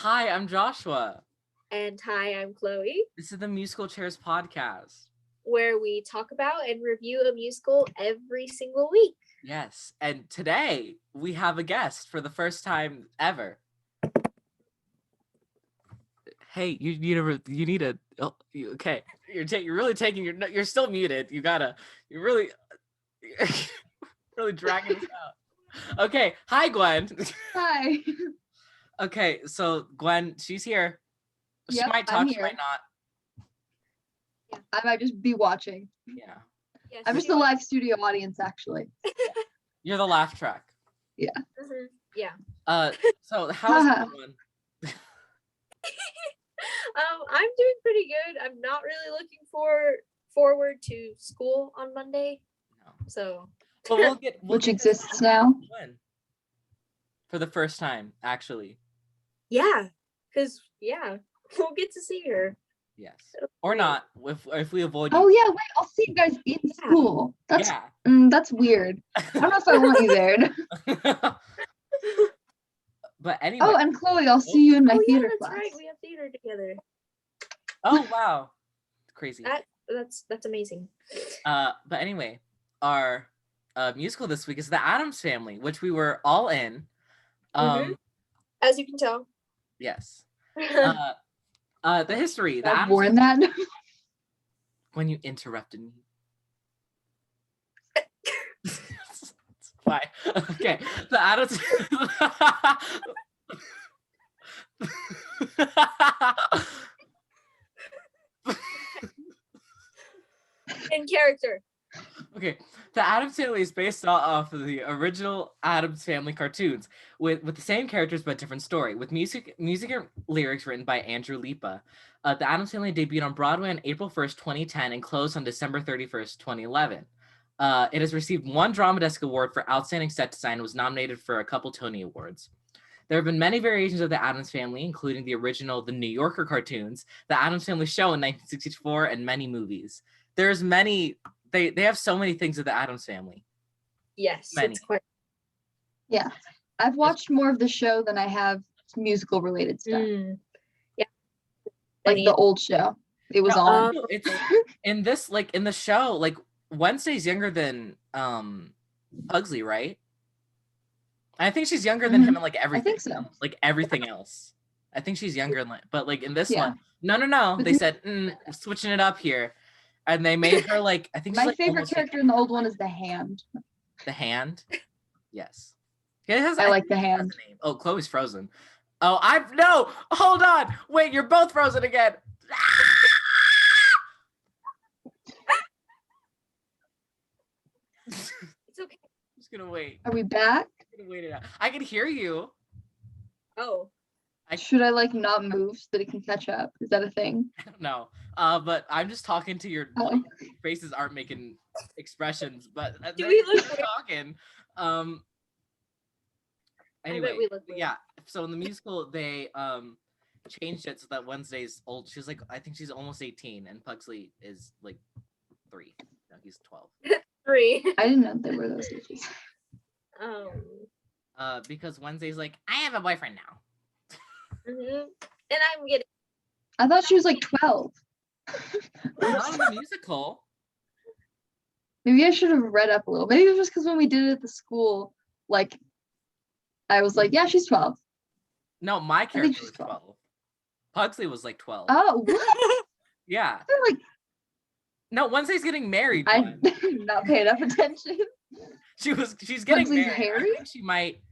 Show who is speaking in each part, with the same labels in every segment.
Speaker 1: Hi, I'm Joshua.
Speaker 2: And hi, I'm Chloe,
Speaker 1: This is the Musical Chairs podcast.
Speaker 2: where we talk about and review a musical every single week.
Speaker 1: Yes, and today we have a guest for the first time ever. Hey, you need a. Oh, okay, you're really taking you're still muted. You're really really dragging this out. Okay, hi Gwen.
Speaker 3: Hi.
Speaker 1: Okay, so Gwen, she's here. She
Speaker 3: Yep,
Speaker 1: might
Speaker 3: I'm
Speaker 1: talk, she
Speaker 3: here.
Speaker 1: might not.
Speaker 3: I might just be watching.
Speaker 1: Yeah,
Speaker 2: Yes,
Speaker 3: I'm just the live studio audience, actually.
Speaker 1: you're the laugh track.
Speaker 3: Yeah.
Speaker 2: Mhm. Yeah.
Speaker 1: So how's everyone?
Speaker 2: I'm doing pretty good. I'm not really looking forward to school on Monday.
Speaker 1: No.
Speaker 2: So.
Speaker 1: But we'll get
Speaker 3: Which exists now.
Speaker 1: When? For the first time, actually.
Speaker 2: Yeah, because we'll get to see her.
Speaker 1: Yes. Or not, if we avoid
Speaker 3: Oh
Speaker 1: you.
Speaker 3: yeah, wait, I'll see you guys in school. That's weird. I don't know if I want you there.
Speaker 1: But anyway.
Speaker 3: Oh, and Chloe, I'll see you in my theater
Speaker 2: that's
Speaker 3: class.
Speaker 2: right. We have theater together.
Speaker 1: Oh wow. Crazy.
Speaker 2: That's amazing.
Speaker 1: But anyway, our musical this week is The Addams Family, which we were all in.
Speaker 2: As you can tell.
Speaker 1: Yes. The history.
Speaker 3: I've worn that.
Speaker 1: When you interrupted me. Bye. Okay. The Addams.
Speaker 2: In character.
Speaker 1: Okay, the Addams Family is based off of the original Addams Family cartoons, with the same characters but different story, with music and lyrics written by Andrew Lipa. The Addams Family debuted on Broadway on April 1st, 2010, and closed on December 31st, 2011. It has received one Drama Desk Award for Outstanding Set Design and was nominated for a couple Tony Awards. There have been many variations of the Addams Family, including the original The New Yorker cartoons, the Addams Family show in 1964, and many movies. There's many... They have so many things of the Addams Family.
Speaker 2: Yes,
Speaker 1: many.
Speaker 2: It's quite.
Speaker 3: Yeah, I've watched more of the show than I have musical related stuff.
Speaker 2: Yeah,
Speaker 3: like the old show. It was on.
Speaker 1: It's in the show. Like Wednesday's younger than Pugsley, right? I think she's younger than him in like everything.
Speaker 3: I think so.
Speaker 1: Like everything else. I think she's younger, but like in this one, no. They said switching it up here. And they made her like, I think
Speaker 3: my favorite character in the old one is the Hand.
Speaker 1: The Hand? Yes.
Speaker 3: I like the Hand.
Speaker 1: Oh, Chloe's frozen. Oh, no, hold on. Wait, you're both frozen again.
Speaker 2: It's okay.
Speaker 1: I'm just gonna wait.
Speaker 3: Are we back?
Speaker 1: I'm gonna wait it out. I can hear you.
Speaker 2: Oh.
Speaker 3: Should I like not move so that it can catch up? Is that a thing?
Speaker 1: I don't know. But I'm just talking to your like, faces aren't making expressions, but
Speaker 2: do we look
Speaker 1: talking. Anyway, yeah. So in the musical, they changed it so that Wednesday's old. She's like, I think she's almost 18, and Pugsley is like 3. No, he's 12.
Speaker 2: 3.
Speaker 3: I didn't know there were those ages.
Speaker 1: Because Wednesday's like, I have a boyfriend now.
Speaker 2: And I'm getting.
Speaker 3: I thought she was like 12.
Speaker 1: Not in the musical.
Speaker 3: Maybe I should have read up a little. Maybe it was just because when we did it at the school, like, I was like, yeah, she's 12.
Speaker 1: No, my character was 12. Pugsley was like 12.
Speaker 3: Oh, what?
Speaker 1: Yeah.
Speaker 3: Like,
Speaker 1: no, Wednesday's getting married.
Speaker 3: I did not pay enough attention.
Speaker 1: She's getting
Speaker 3: Pugsley's
Speaker 1: married.
Speaker 3: Harry?
Speaker 1: I think she might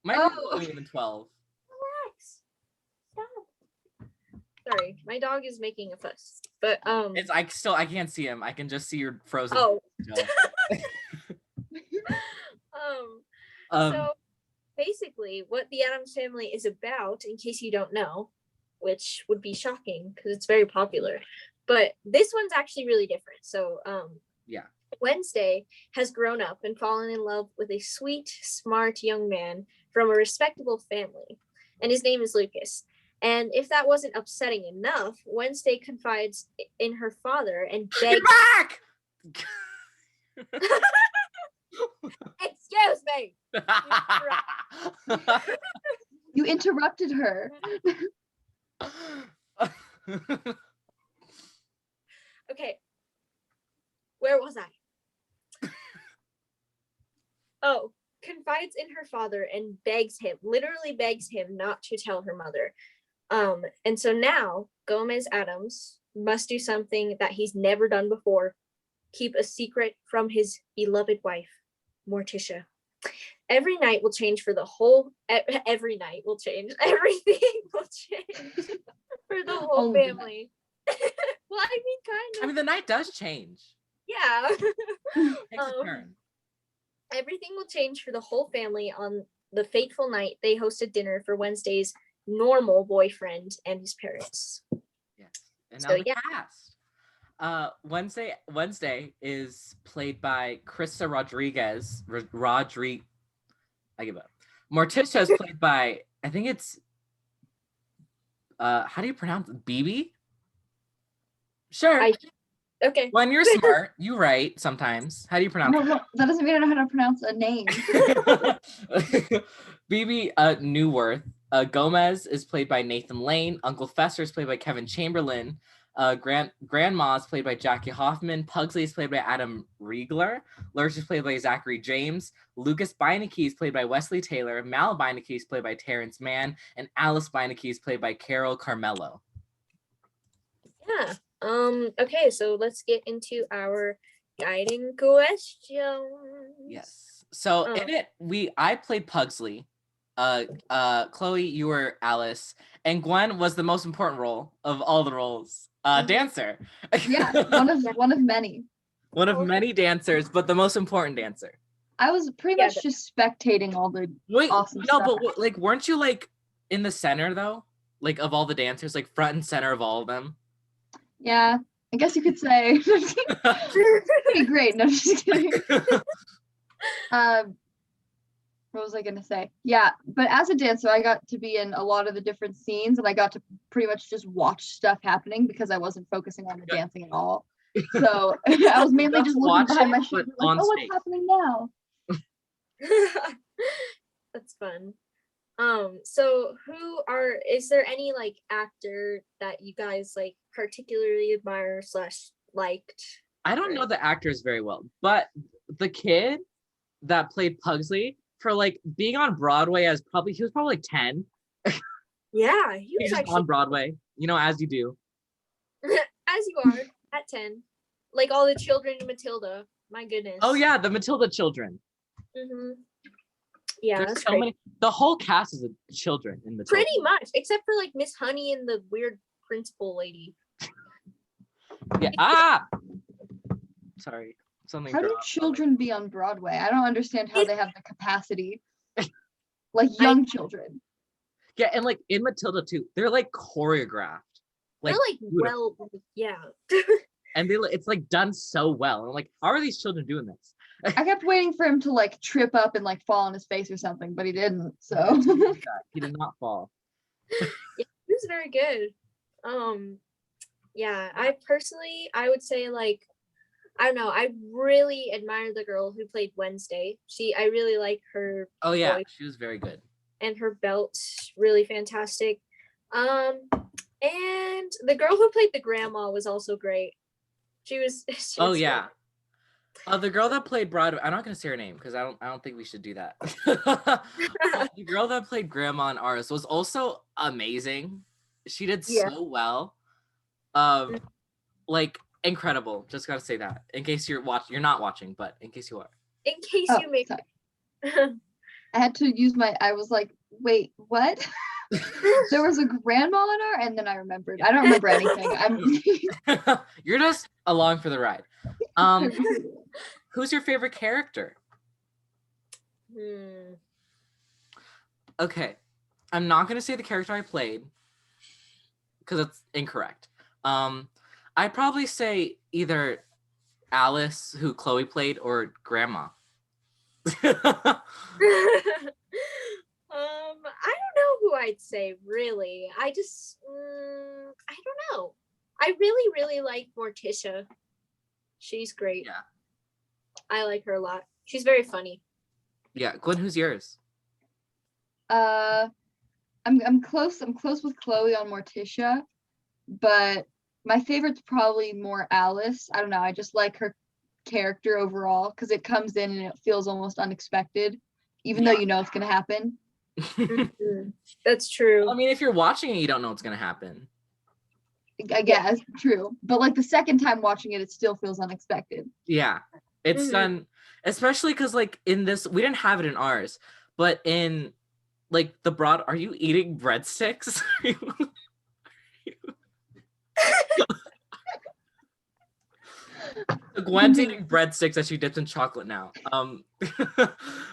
Speaker 1: be older than 12.
Speaker 2: Relax. Stop. Sorry, my dog is making a fuss. But
Speaker 1: I can't see him. I can just see your frozen.
Speaker 2: Oh. So basically what the Addams Family is about, in case you don't know, which would be shocking because it's very popular, but this one's actually really different. So
Speaker 1: yeah,
Speaker 2: Wednesday has grown up and fallen in love with a sweet, smart young man from a respectable family, and his name is Lucas. And if that wasn't upsetting enough, Wednesday confides in her father and begs.
Speaker 1: You're back!
Speaker 2: Excuse me.
Speaker 3: You interrupted her.
Speaker 2: Okay. Where was I? Oh, confides in her father and literally begs him not to tell her mother. And so now Gomez Addams must do something that he's never done before. Keep a secret from his beloved wife, Morticia. Every night will change for the whole. Every night will change. Everything will change for the whole family. Well, I mean, kind of.
Speaker 1: I mean, the night does change.
Speaker 2: Yeah.
Speaker 1: Takes a turn.
Speaker 2: Everything will change for the whole family on the fateful night they hosted dinner for Wednesday's normal boyfriend and his parents.
Speaker 1: Yes. And now
Speaker 2: So,
Speaker 1: the cast. Wednesday is played by Krista Rodriguez. I give up. Morticia is played by, I think it's how do you pronounce it? Bibi? Sure.
Speaker 2: Okay.
Speaker 1: When you're smart, you write sometimes. How do you pronounce it?
Speaker 3: No, that doesn't mean I know how to pronounce a name.
Speaker 1: Bibi Newworth. Gomez is played by Nathan Lane. Uncle Fester is played by Kevin Chamberlain. Grandma is played by Jackie Hoffman. Pugsley is played by Adam Riegler. Lurch is played by Zachary James. Lucas Beinecke is played by Wesley Taylor. Mal Beinecke is played by Terrence Mann. And Alice Beinecke is played by Carol Carmelo.
Speaker 2: Yeah. Okay, so let's get into our guiding question.
Speaker 1: Yes. So in it, I played Pugsley. Chloe, you were Alice, and Gwen was the most important role of all the roles. Dancer.
Speaker 3: Yeah, one of many.
Speaker 1: One of many dancers, but the most important dancer.
Speaker 3: I was pretty much just spectating all the awesome stuff.
Speaker 1: But like, weren't you like in the center though? Like of all the dancers, like front and center of all of them?
Speaker 3: Yeah, I guess you could say. Pretty great. No, just kidding. What was I gonna say? Yeah, but as a dancer, I got to be in a lot of the different scenes, and I got to pretty much just watch stuff happening because I wasn't focusing on the dancing at all. So I was mainly just looking behind my shoulder, like, oh, what's happening now?
Speaker 2: That's fun. So is there any like actor that you guys like particularly admire / liked?
Speaker 1: I don't know the actors very well, but the kid that played Pugsley, for like being on Broadway he was probably like 10.
Speaker 2: Yeah, he was
Speaker 1: just
Speaker 2: actually
Speaker 1: on Broadway, as you do.
Speaker 2: As you are at 10. Like all the children in Matilda. My goodness.
Speaker 1: Oh yeah, the Matilda children.
Speaker 2: Mm-hmm. Yeah,
Speaker 1: there's
Speaker 2: that's
Speaker 1: so many. The whole cast is children in Matilda.
Speaker 2: Pretty much, except for like Miss Honey and the weird principal lady.
Speaker 1: Yeah. Sorry. Something.
Speaker 3: How do children be on Broadway? I don't understand how they have the capacity. Like young children.
Speaker 1: Yeah, and like in Matilda too, they're like choreographed.
Speaker 2: Like, they're like well, yeah.
Speaker 1: And it's like done so well. I'm like, how are these children doing this?
Speaker 3: I kept waiting for him to like trip up and like fall on his face or something, but he didn't. So
Speaker 1: he did not fall.
Speaker 2: Yeah, he was very good. Yeah, I would say like, I don't know, I really admire the girl who played Wednesday. I really like her.
Speaker 1: Oh yeah, voice. She was very good.
Speaker 2: And her belt, really fantastic. And the girl who played the grandma was also great. She was
Speaker 1: oh yeah. The girl that played Broadway, I'm not gonna say her name because I don't think we should do that. The girl that played Grandma in ours was also amazing. She did so well. Like incredible. Just gotta say that. In case you're not watching, but in case you are.
Speaker 2: In case you make
Speaker 3: I had to use I was like, wait, what? There was a grandma on her, and then I remembered. I don't remember anything.
Speaker 1: You're just along for the ride. Who's your favorite character? Okay, I'm not gonna say the character I played because it's incorrect. I'd probably say either Alice, who Chloe played, or Grandma.
Speaker 2: I don't know who I'd say, really. I don't know. I really, really like Morticia. She's great.
Speaker 1: Yeah.
Speaker 2: I like her a lot. She's very funny.
Speaker 1: Yeah. Gwen, who's yours?
Speaker 3: I'm close with Chloe on Morticia, but my favorite's probably more Alice. I don't know, I just like her character overall because it comes in and it feels almost unexpected, even though you know it's gonna happen.
Speaker 2: That's true.
Speaker 1: I mean, if you're watching it, you don't know what's gonna happen.
Speaker 3: I guess true, but like the second time watching it, it still feels unexpected.
Speaker 1: Yeah, it's done, especially because like in this, we didn't have it in ours, but in like the broad, are you eating breadsticks? Gwen's eating breadsticks that she dips in chocolate now.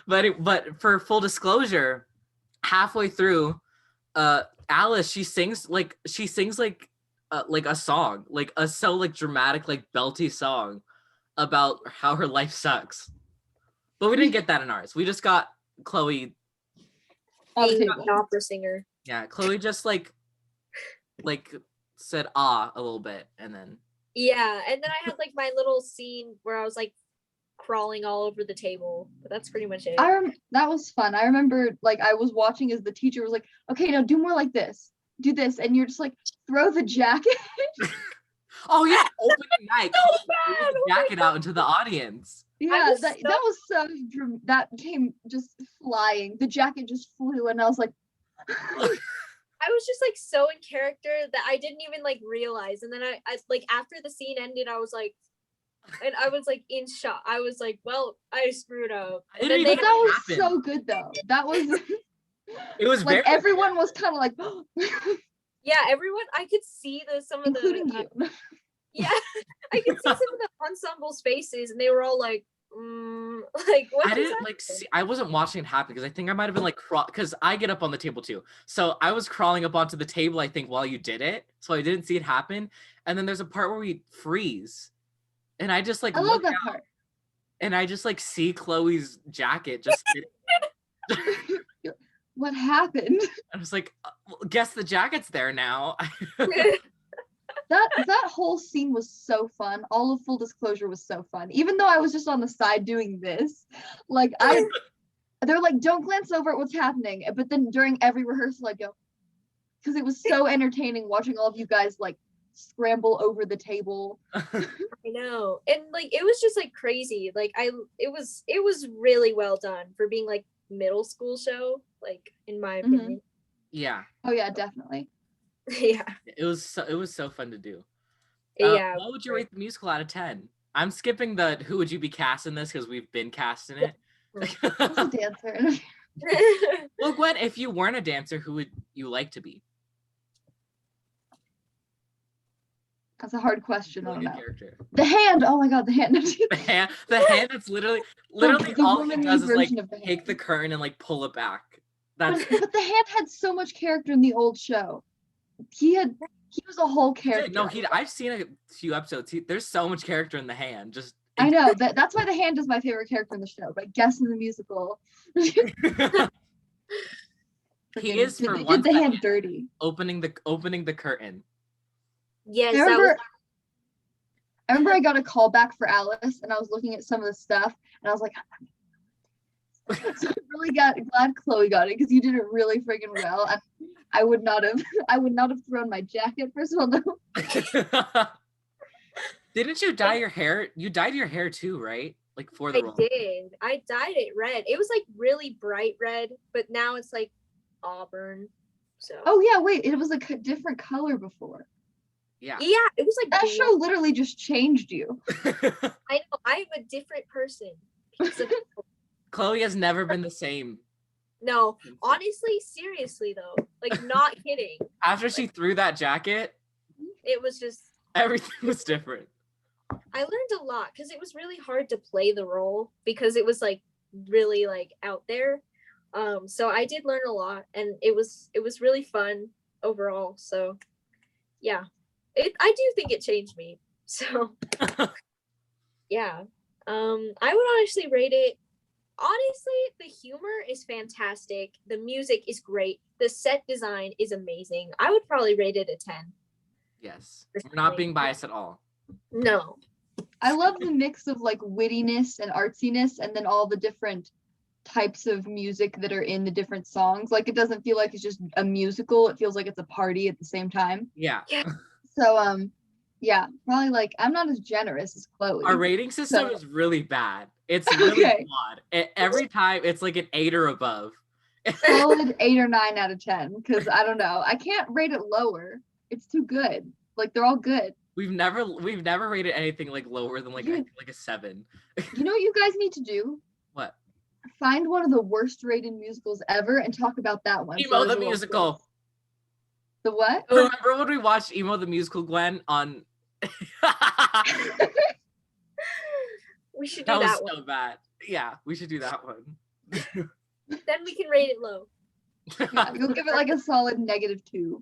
Speaker 1: But for full disclosure, halfway through, Alice she sings like a song, like a so like dramatic like belty song about how her life sucks. But we didn't get that in ours. We just got Chloe
Speaker 2: being an opera singer.
Speaker 1: Yeah, Chloe just like said ah a little bit and then
Speaker 2: yeah, and then I had like my little scene where I was like crawling all over the table, but that's pretty much it.
Speaker 3: That was fun. I remember like I was watching as the teacher was like, okay, now do more like this, do this, and you're just like, throw the jacket.
Speaker 1: Oh yeah, opening night, so bad. The jacket out into the audience.
Speaker 3: Yeah, that was so that came just flying. The jacket just flew, and I was like,
Speaker 2: I was just like so in character that I didn't even like realize. And then I like after the scene ended, I was like in shock. I was like, well, I screwed up.
Speaker 3: But that was so good though. That was
Speaker 1: it was
Speaker 3: like
Speaker 1: very
Speaker 3: everyone was kind of like
Speaker 2: yeah, everyone, I could see
Speaker 3: including you.
Speaker 2: Yeah, I could see some of the ensemble's faces, and they were all like, like what?
Speaker 1: I didn't like see, I wasn't watching it happen because I think I might have been like because I get up on the table too, so I was crawling up onto the table I think while you did it, so I didn't see it happen. And then there's a part where we freeze, and I just like
Speaker 3: I love that part,
Speaker 1: and I just like see Chloe's jacket just.
Speaker 3: What happened?
Speaker 1: I was like, guess the jacket's there now.
Speaker 3: That whole scene was so fun. All of full disclosure was so fun. Even though I was just on the side doing this, like they're like, don't glance over at what's happening. But then during every rehearsal, I'd go, because it was so entertaining watching all of you guys like scramble over the table.
Speaker 2: I know, and like it was just like crazy. Like it was really well done for being like middle school show, like in my opinion.
Speaker 1: Yeah.
Speaker 3: Oh yeah, definitely.
Speaker 2: Yeah.
Speaker 1: It was so fun to do.
Speaker 2: Yeah.
Speaker 1: What would you rate the musical out of 10? I'm skipping the who would you be casting this because we've been casting it.
Speaker 3: As a dancer.
Speaker 1: Well, Gwen, if you weren't a dancer, who would you like to be?
Speaker 3: That's a hard question. I don't know.
Speaker 1: Character.
Speaker 3: The hand. Oh my god, the hand.
Speaker 1: The hand. That's literally all he does is like take the curtain and like pull it back. That's
Speaker 3: but the hand had so much character in the old show. He was a whole character.
Speaker 1: No, I've seen a few episodes. There's so much character in the hand. Just
Speaker 3: I know that's why the hand is my favorite character in the show. But guess in the musical,
Speaker 1: he is for
Speaker 3: did
Speaker 1: one
Speaker 3: the hand dirty.
Speaker 1: Opening the curtain.
Speaker 2: Yes,
Speaker 3: I remember I got a call back for Alice, and I was looking at some of the stuff, and I was like, so I'm really glad Chloe got it because you did it really friggin' well. I would not have thrown my jacket first of all. No.
Speaker 1: Didn't you dye your hair? You dyed your hair too, right? Like for the role.
Speaker 2: I did. I dyed it red. It was like really bright red, but now it's like auburn. So.
Speaker 3: Oh yeah, wait. It was like a different color before.
Speaker 1: Yeah.
Speaker 2: Yeah, it was like
Speaker 3: that show literally just changed you.
Speaker 2: I know. I'm a different person.
Speaker 1: Chloe has never been the same.
Speaker 2: No, honestly, seriously though, like not kidding.
Speaker 1: After she threw that jacket,
Speaker 2: it was just
Speaker 1: everything was different.
Speaker 2: I learned a lot because it was really hard to play the role because it was like really like out there. So I did learn a lot, and it was really fun overall. So yeah, I do think it changed me. So yeah, I would honestly rate it. Honestly, the humor is fantastic. The music is great. The set design is amazing. I would probably rate it a 10.
Speaker 1: Yes. We're not being biased at all.
Speaker 2: No.
Speaker 3: I love the mix of like wittiness and artsiness and then all the different types of music that are in the different songs. Like it doesn't feel like it's just a musical. It feels like it's a party at the same time.
Speaker 1: Yeah.
Speaker 3: So yeah, probably like I'm not as generous as Chloe.
Speaker 1: Our rating system
Speaker 3: So-
Speaker 1: is really bad. It's really
Speaker 3: Okay.
Speaker 1: flawed. Every time it's like an 8 or above.
Speaker 3: Solid 8 or 9 out of 10 because I don't know. I can't rate it lower. It's too good. Like they're all good.
Speaker 1: We've never rated anything like lower than like
Speaker 3: Dude.
Speaker 1: like a 7.
Speaker 3: You know what you guys need to do?
Speaker 1: What?
Speaker 3: Find one of the worst rated musicals ever and talk about that one.
Speaker 1: Emo the
Speaker 3: there's a little
Speaker 1: musical.
Speaker 3: quiz. The what?
Speaker 1: Remember when we watched Emo the musical, Gwen, on
Speaker 2: We should do
Speaker 1: that was
Speaker 2: that one.
Speaker 1: so bad. Yeah, we should do that one.
Speaker 2: Then we can rate it low.
Speaker 3: Yeah, you'll give it like a solid -2.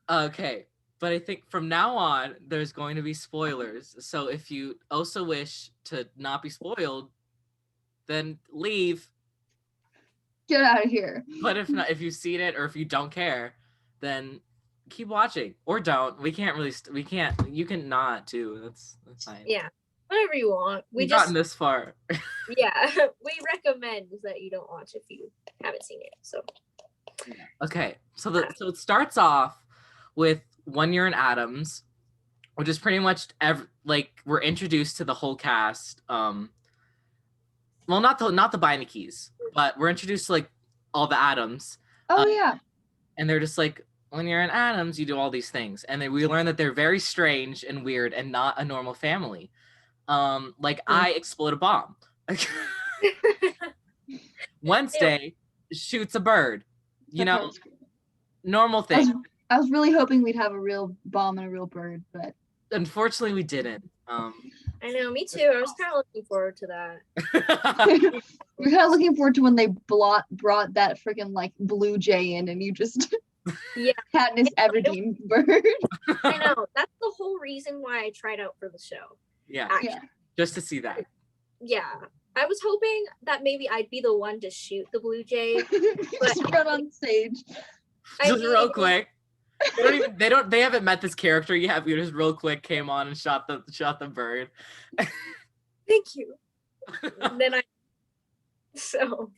Speaker 1: Okay, but I think from now on there's going to be spoilers. So if you also wish to not be spoiled, then leave.
Speaker 3: Get out of here.
Speaker 1: But if not, if you've seen it or if you don't care, then keep watching or don't. We can't really. We can't. You can not too. That's fine.
Speaker 2: Yeah, whatever you want.
Speaker 1: We've gotten this far.
Speaker 2: Yeah, we recommend that you don't watch if you haven't seen it. So
Speaker 1: Okay, so it starts off with 1 Year in Addams, which is pretty much like we're introduced to the whole cast. Well, not the Beinekeys, but we're introduced to like all the Addams.
Speaker 3: Oh yeah.
Speaker 1: And they're just like, when you're in Addams, you do all these things, and then we learn that they're very strange and weird and not a normal family. Like I explode a bomb. Wednesday shoots a bird. You know, normal thing.
Speaker 3: I was really hoping we'd have a real bomb and a real bird, but
Speaker 1: Unfortunately, we didn't.
Speaker 2: I know, me too. I was kind of looking forward to that.
Speaker 3: we're kind of looking forward to when they brought that freaking like blue jay in, and you just
Speaker 2: Yeah,
Speaker 3: Katniss Everdeen bird.
Speaker 2: I know. That's the whole reason why I tried out for the show.
Speaker 1: Yeah,
Speaker 2: Actually.
Speaker 3: Yeah.
Speaker 1: just to see that.
Speaker 2: Yeah. I was hoping that maybe I'd be the one to shoot the blue jay.
Speaker 3: Just run on stage.
Speaker 1: Just real quick. They haven't met this character yet. We just real quick came on and shot the bird.
Speaker 2: Thank you. And then
Speaker 1: So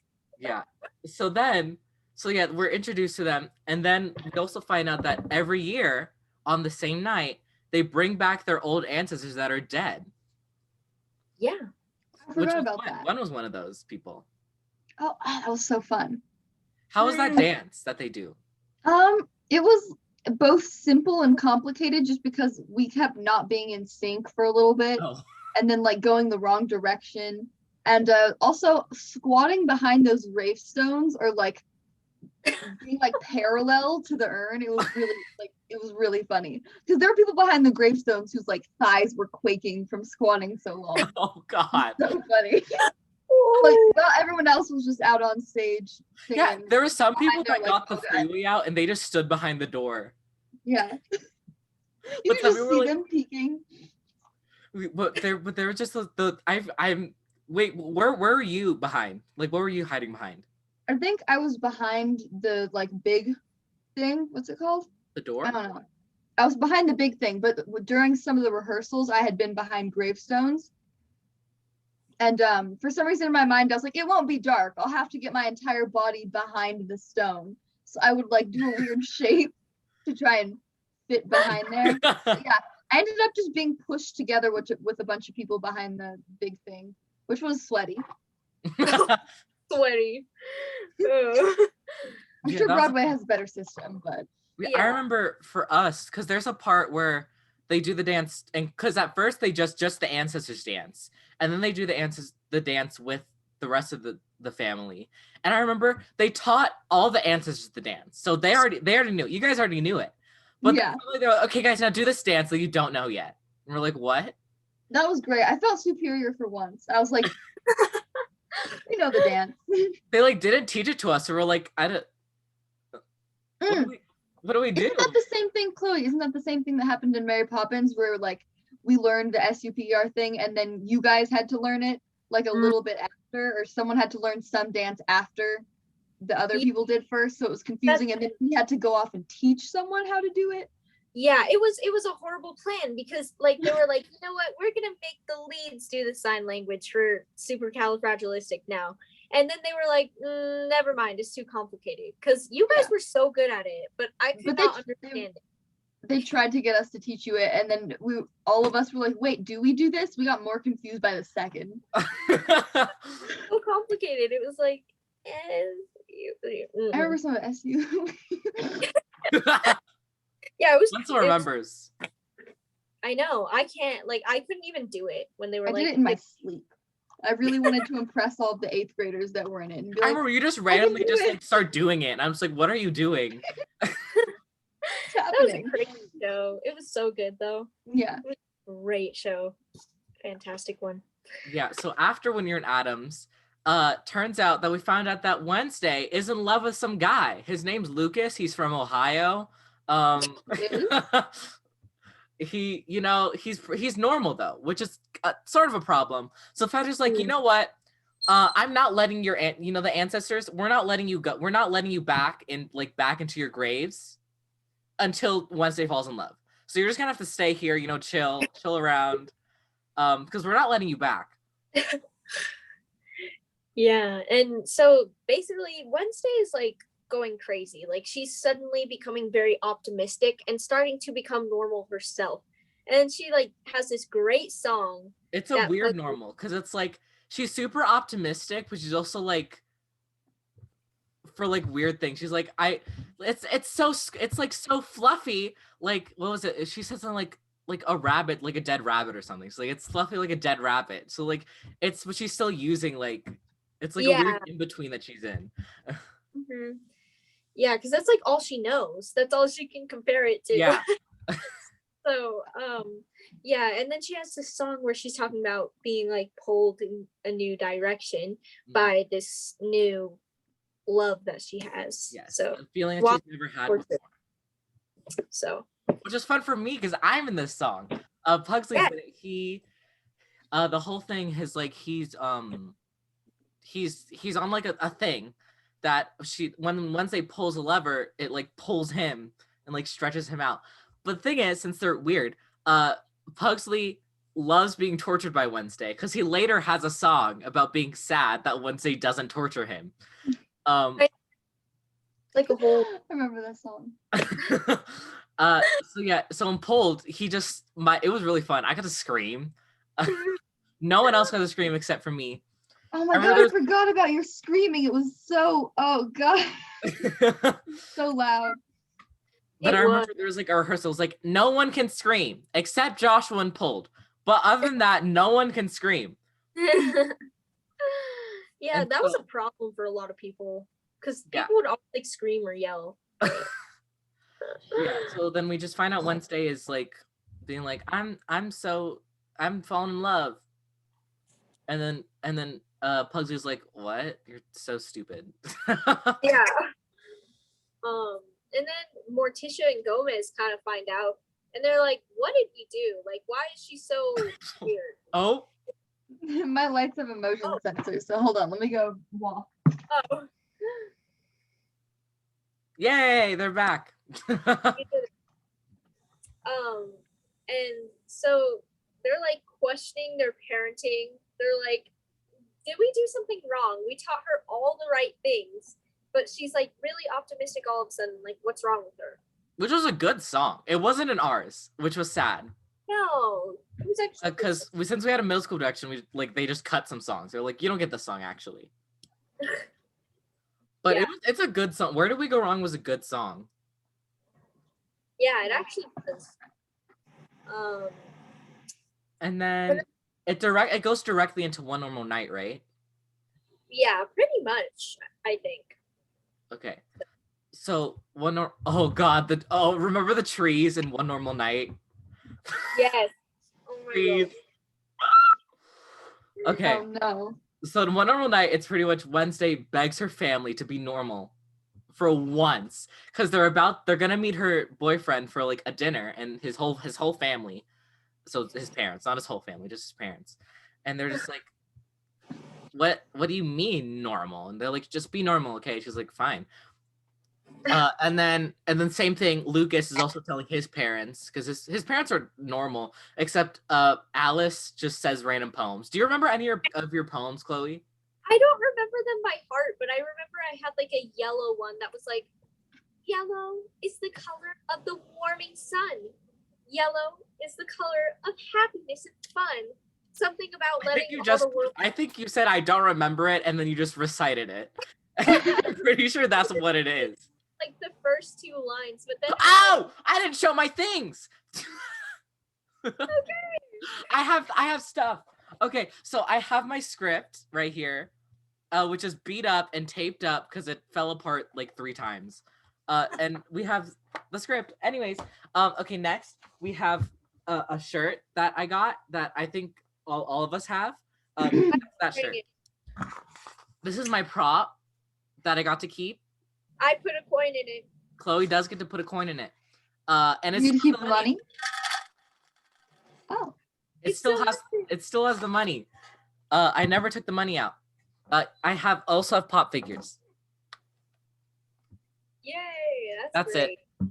Speaker 1: we're introduced to them, and then we also find out that every year on the same night they bring back their old ancestors that are dead.
Speaker 2: yeah.
Speaker 3: I forgot about
Speaker 1: Gwen.
Speaker 3: that.
Speaker 1: Gwen was one of those people.
Speaker 3: Oh, that was so fun.
Speaker 1: How was that dance that they do?
Speaker 3: It was both simple and complicated just because we kept not being in sync for a little bit
Speaker 1: Oh.
Speaker 3: and then like going the wrong direction. And also squatting behind those gravestones or like being like parallel to the urn. It was really funny. Because there were people behind the gravestones whose like thighs were quaking from squatting so long.
Speaker 1: Oh God.
Speaker 3: So funny. Like well, everyone else was just out on stage singing.
Speaker 1: Yeah, there were some people
Speaker 3: behind
Speaker 1: that
Speaker 3: their,
Speaker 1: got the
Speaker 3: like,
Speaker 1: freeway out and they just stood behind the door.
Speaker 3: Yeah. You
Speaker 1: But
Speaker 3: could
Speaker 1: then
Speaker 3: just
Speaker 1: we were
Speaker 3: see
Speaker 1: like-
Speaker 3: them peeking.
Speaker 1: But there were just I'm wait, where were you behind? Like what were you hiding behind?
Speaker 3: I think I was behind the like big thing. What's it called?
Speaker 1: The door?
Speaker 3: I don't know. I was behind the big thing, but during some of the rehearsals, I had been behind gravestones. And for some reason in my mind, I was like, it won't be dark. I'll have to get my entire body behind the stone. So I would like do a weird shape to try and fit behind there. Yeah, I ended up just being pushed together with a bunch of people behind the big thing, which was sweaty.
Speaker 2: Sweaty.
Speaker 3: I'm
Speaker 1: Yeah,
Speaker 3: sure
Speaker 1: that was-
Speaker 3: Broadway has a better system, but
Speaker 1: I
Speaker 2: Yeah.
Speaker 1: remember for us, because there's a part where they do the dance, and because at first they just the ancestors dance, and then they do the dance with the rest of the family. And I remember they taught all the ancestors the dance, so they already knew. You guys already knew it, but
Speaker 3: yeah,
Speaker 1: they're like, okay, guys, now do this dance that you don't know yet. And we're like, what?
Speaker 3: that was great. I felt superior for once. I was like, we know the dance.
Speaker 1: They like didn't teach it to us, so we're like, I don't. What do we do?
Speaker 3: Isn't that the same thing, Chloe? Isn't that the same thing that happened in Mary Poppins, where like we learned the SUPR thing, and then you guys had to learn it like a little bit after, or someone had to learn some dance after the other people did first, so it was confusing, and then we had to go off and teach someone how to do it.
Speaker 2: Yeah, it was a horrible plan because like they were like, you know what, we're gonna make the leads do the sign language for supercalifragilistic now, and then they were like, never mind, it's too complicated because you guys were so good at it, but I could not understand it.
Speaker 3: They tried to get us to teach you it, and then all of us were like, wait, do we do this? We got more confused by the second.
Speaker 2: So complicated. It was like,
Speaker 3: I remember some of SU.
Speaker 2: Yeah, it was.
Speaker 1: One still remembers.
Speaker 2: I know. I can't. Like, I couldn't even do it when they were
Speaker 3: I
Speaker 2: like.
Speaker 3: did it in my sleep. I really wanted to impress all of the 8th graders that were in it. And be
Speaker 1: I
Speaker 3: like,
Speaker 1: remember you just randomly just like start doing it, and I'm just like, what are you doing?
Speaker 2: That was a crazy show. It was so good though.
Speaker 3: Yeah.
Speaker 2: It was a great show. Fantastic one.
Speaker 1: Yeah. So after When You're in Addams, turns out that we found out that Wednesday is in love with some guy. His name's Lucas. He's from Ohio. He, you know, he's normal though, which is sort of a problem. So Fetcher's like, you know what? I'm not letting your the ancestors. We're not letting you go. We're not letting you back into your graves until Wednesday falls in love. So you're just gonna have to stay here, you know, chill around, because we're not letting you back.
Speaker 2: Yeah, and so basically Wednesday is like going crazy. Like she's suddenly becoming very optimistic and starting to become normal herself. And she like has this great song.
Speaker 1: It's a weird normal because it's like she's super optimistic, but she's also like for like weird things. She's like, it's like so fluffy. Like, what was it? She said something like a rabbit, like a dead rabbit or something. So like it's fluffy like a dead rabbit. So like it's, but she's still using like, it's like a weird in between that she's in.
Speaker 2: Mm-hmm. Yeah, because that's like all she knows. That's all she can compare it to.
Speaker 1: Yeah.
Speaker 2: So yeah, and then she has this song where she's talking about being like pulled in a new direction by this new love that she has.
Speaker 1: Yes.
Speaker 2: So
Speaker 1: a feeling that she's never had before.
Speaker 2: So
Speaker 1: which is fun for me because I'm in this song. Pugsley, he the whole thing is like he's on like a thing that when Wednesday pulls a lever, it like pulls him and like stretches him out. But the thing is, since they're weird, Pugsley loves being tortured by Wednesday because he later has a song about being sad that Wednesday doesn't torture him.
Speaker 2: Like a whole.
Speaker 3: I remember that song.
Speaker 1: So yeah, so in Pulled, it was really fun. I got to scream. No one else got to scream except for me.
Speaker 3: Oh my god, I forgot about your screaming. It was so, oh god. So loud.
Speaker 1: But I remember there was like a rehearsal. It was like, no one can scream except Joshua and Pulled. But other than that, no one can scream.
Speaker 2: Yeah, that was a problem for a lot of people. Because people would always like scream or yell.
Speaker 1: Yeah, so then we just find out Wednesday is like being like, I'm falling in love. And then Pugsley's like, what? You're so stupid.
Speaker 2: Yeah. And then Morticia and Gomez kind of find out and they're like, what did we do? Like, why is she so weird?
Speaker 1: Oh.
Speaker 3: My lights have motion sensors, so hold on, let me go walk.
Speaker 2: Oh.
Speaker 1: Yay, they're back.
Speaker 2: And so they're like questioning their parenting. They're like, did we do something wrong? We taught her all the right things, but she's like really optimistic all of a sudden. Like, what's wrong with her?
Speaker 1: Which was a good song. It wasn't in ours, which was sad.
Speaker 2: No, it was actually
Speaker 1: because since we had a middle school direction, they just cut some songs. They're like, you don't get this song actually. But it's a good song. Where Did We Go Wrong was a good song.
Speaker 2: Yeah, it actually was.
Speaker 1: And then it goes directly into One Normal Night, right?
Speaker 2: Yeah, pretty much, I think.
Speaker 1: Okay. So remember the trees in One Normal Night?
Speaker 2: Yes. Oh my
Speaker 1: god. Okay.
Speaker 3: Oh no.
Speaker 1: So in One Normal Night, it's pretty much Wednesday begs her family to be normal for once because they're gonna meet her boyfriend for like a dinner and his whole family. So his parents, not his whole family, just his parents. And they're just like, what do you mean normal? And they're like, just be normal, okay? She's like, fine. And then same thing. Lucas is also telling his parents because his parents are normal, except Alice just says random poems. Do you remember any of your poems, Chloe?
Speaker 2: I don't remember them by heart, but I remember I had like a yellow one that was like, yellow is the color of the warming sun. Yellow is the color of happiness and fun. Something about letting all the world.
Speaker 1: I think you said I don't remember it, and then you just recited it. I'm pretty sure that's what it is.
Speaker 2: Like the first 2 lines, but then.
Speaker 1: Ow! I didn't show my things.
Speaker 2: Okay.
Speaker 1: I have stuff. Okay, so I have my script right here, which is beat up and taped up because it fell apart like 3 times. And we have the script. Anyways, okay, next we have a shirt that I got that I think all of us have. That shirt. This is my prop that I got to keep.
Speaker 2: I put a coin in it.
Speaker 1: Chloe does get to put a coin in it. And it's
Speaker 3: you keep the money. Oh.
Speaker 1: It still has the money. I never took the money out. I also have pop figures.
Speaker 2: Yay!
Speaker 1: That's
Speaker 2: great.
Speaker 1: it.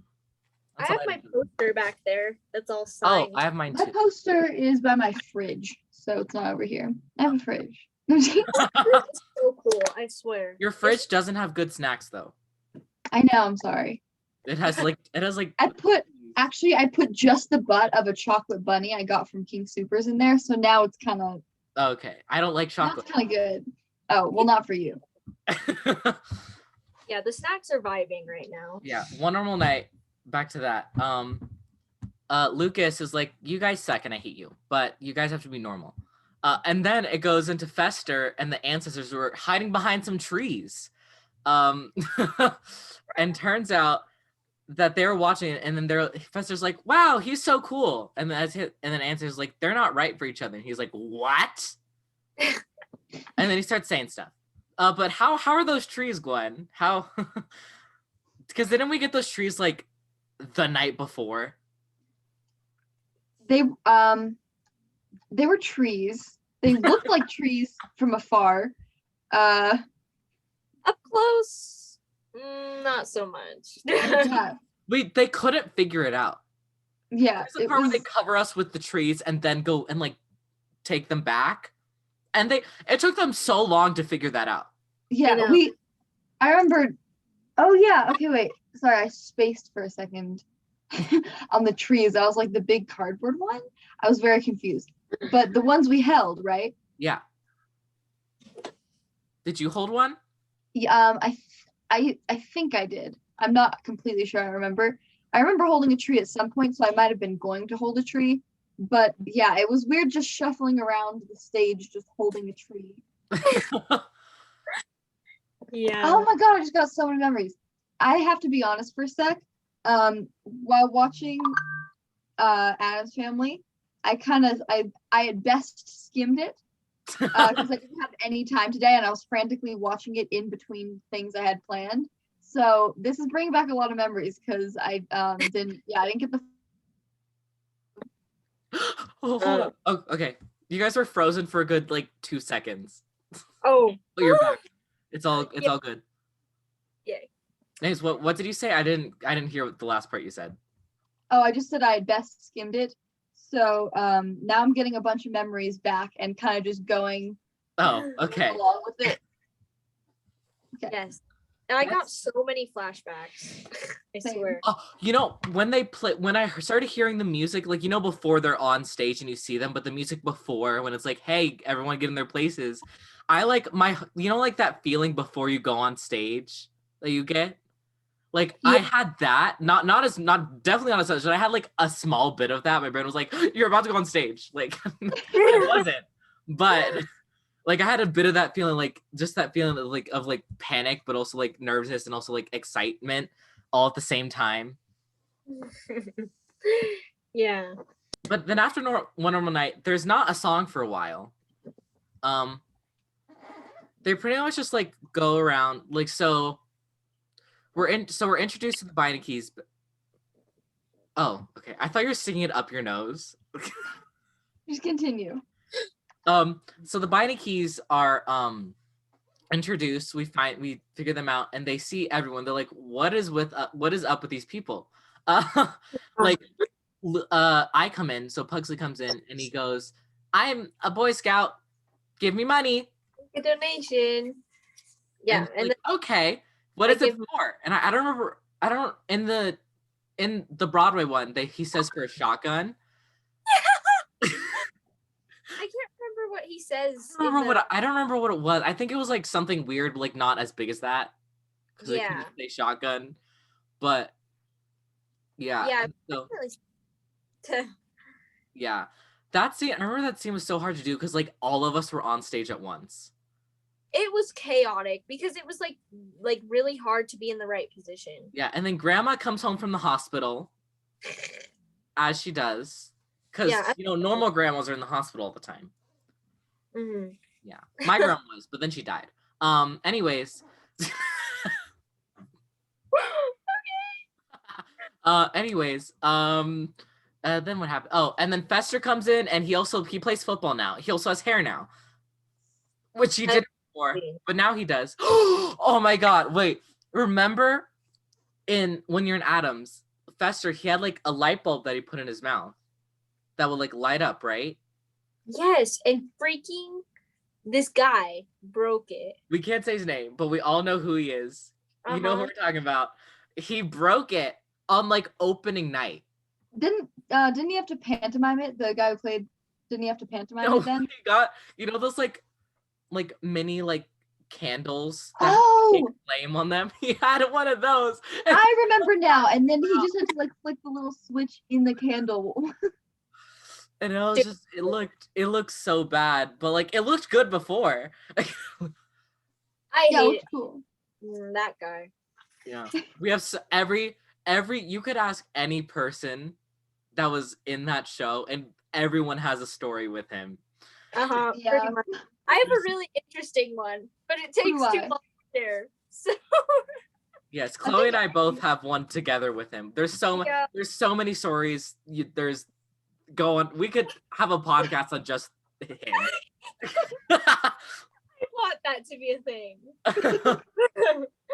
Speaker 2: I have my poster back there. That's all signed.
Speaker 1: Oh, I have mine too.
Speaker 3: My poster is by my fridge, so it's not over here. I have a fridge.
Speaker 2: It's so cool, I swear.
Speaker 1: Your fridge doesn't have good snacks though.
Speaker 3: I know, I'm sorry.
Speaker 1: It has like
Speaker 3: I put just the butt of a chocolate bunny I got from King Supers in there, so now it's kind of
Speaker 1: okay. I don't like chocolate.
Speaker 3: That's kind of good. Oh, well, not for you.
Speaker 2: Yeah, the snacks are vibing right now.
Speaker 1: Yeah, one normal night. Back to that. Lucas is like, you guys suck and I hate you, but you guys have to be normal. And then it goes into Fester and the ancestors were hiding behind some trees. And turns out that they were watching it, and then Fester's like, wow, he's so cool. And then Ancestor's like, they're not right for each other. And he's like, what? And then he starts saying stuff. But how are those trees, Gwen? How? Because didn't we get those trees like the night before?
Speaker 3: They were trees. They looked like trees from afar.
Speaker 2: Up close, not so much.
Speaker 3: Yeah.
Speaker 1: They couldn't figure it out.
Speaker 3: Yeah.
Speaker 1: There's a part where they cover us with the trees and then go and like take them back. And it took them so long to figure that out.
Speaker 3: Yeah, I remember. Oh yeah. Okay, wait. Sorry, I spaced for a second on the trees. I was like the big cardboard one. I was very confused. But the ones we held, right?
Speaker 1: Yeah. Did you hold one?
Speaker 3: Yeah. I think I did. I'm not completely sure. I remember holding a tree at some point, so I might have been going to hold a tree. But yeah, it was weird just shuffling around the stage, just holding a tree.
Speaker 2: Yeah.
Speaker 3: Oh my god, I just got so many memories. I have to be honest for a sec. While watching Addams Family, I at best skimmed it because I didn't have any time today, and I was frantically watching it in between things I had planned. So this is bringing back a lot of memories because I didn't get the.
Speaker 1: Oh, hold on. Oh, okay. You guys were frozen for a good like 2 seconds.
Speaker 2: Oh.
Speaker 1: But you're back. It's all good.
Speaker 2: Yay.
Speaker 1: Anyways, what did you say? I didn't hear the last part you said.
Speaker 3: Oh, I just said I had best skimmed it. So now I'm getting a bunch of memories back and kind of just going
Speaker 1: okay.
Speaker 3: along with it.
Speaker 2: Okay. Yes. And I got so many flashbacks. I swear.
Speaker 1: Oh, when I started hearing the music, like, before they're on stage and you see them, but the music before, when it's like, hey, everyone get in their places, I like like that feeling before you go on stage that you get? Like, yeah. I had that, definitely not as much, but I had like a small bit of that. My brain was like, you're about to go on stage. Like, it wasn't. But like I had a bit of that feeling, like just that feeling of panic, but also like nervousness and also like excitement all at the same time.
Speaker 2: Yeah.
Speaker 1: But then after One Normal Night, there's not a song for a while. They pretty much just like go around like so. We're introduced to the Binding Keys. Oh, okay. I thought you were singing it up your nose.
Speaker 3: Just continue.
Speaker 1: So the Binding Keys are introduced. We figure them out, and they see everyone. They're like, what is up with these people? Like, I come in, so Pugsley comes in, and he goes, I'm a Boy Scout. Give me money.
Speaker 2: A donation. Yeah,
Speaker 1: and like, okay, what is it for? And I don't remember. I don't in the Broadway one. He says for a shotgun.
Speaker 2: I can't remember what he says.
Speaker 1: I don't remember what it was. I think it was like something weird, like not as big as that. Because they couldn't say shotgun, but yeah. So, yeah, that scene. I remember that scene was so hard to do because like all of us were on stage at once.
Speaker 2: It was chaotic because it was like really hard to be in the right position.
Speaker 1: Yeah, and then Grandma comes home from the hospital, as she does, because normal grandmas are in the hospital all the time.
Speaker 2: Mm-hmm.
Speaker 1: Yeah, my grandma was, but then she died. Anyways. Then what happened? Oh, and then Fester comes in, and he plays football now. He also has hair now, which he didn't before, but now he does. Oh my God! Wait, remember when you're in Addams, Fester, he had like a light bulb that he put in his mouth that would like light up, right?
Speaker 2: Yes, and freaking this guy broke it.
Speaker 1: We can't say his name, but we all know who he is. You know who we're talking about. He broke it on like opening night.
Speaker 3: Didn't he have to pantomime it? The guy who played, didn't he have to pantomime it then?
Speaker 1: He got, those like mini like candles that take flame on them. He had one of those.
Speaker 3: I remember now. And then he just had to like flick the little switch in the candle.
Speaker 1: And it was just, it looked so bad, but like it looked good before.
Speaker 2: I hate it.
Speaker 3: Cool.
Speaker 2: That guy.
Speaker 1: Yeah, we have every you could ask any person that was in that show, and everyone has a story with him.
Speaker 2: Yeah. Pretty much. I have a really interesting one, but it takes too long to share. So.
Speaker 1: Yes, Chloe and I both have one together with him. There's so many stories. We could have a podcast on just him.
Speaker 2: I want that to be a thing.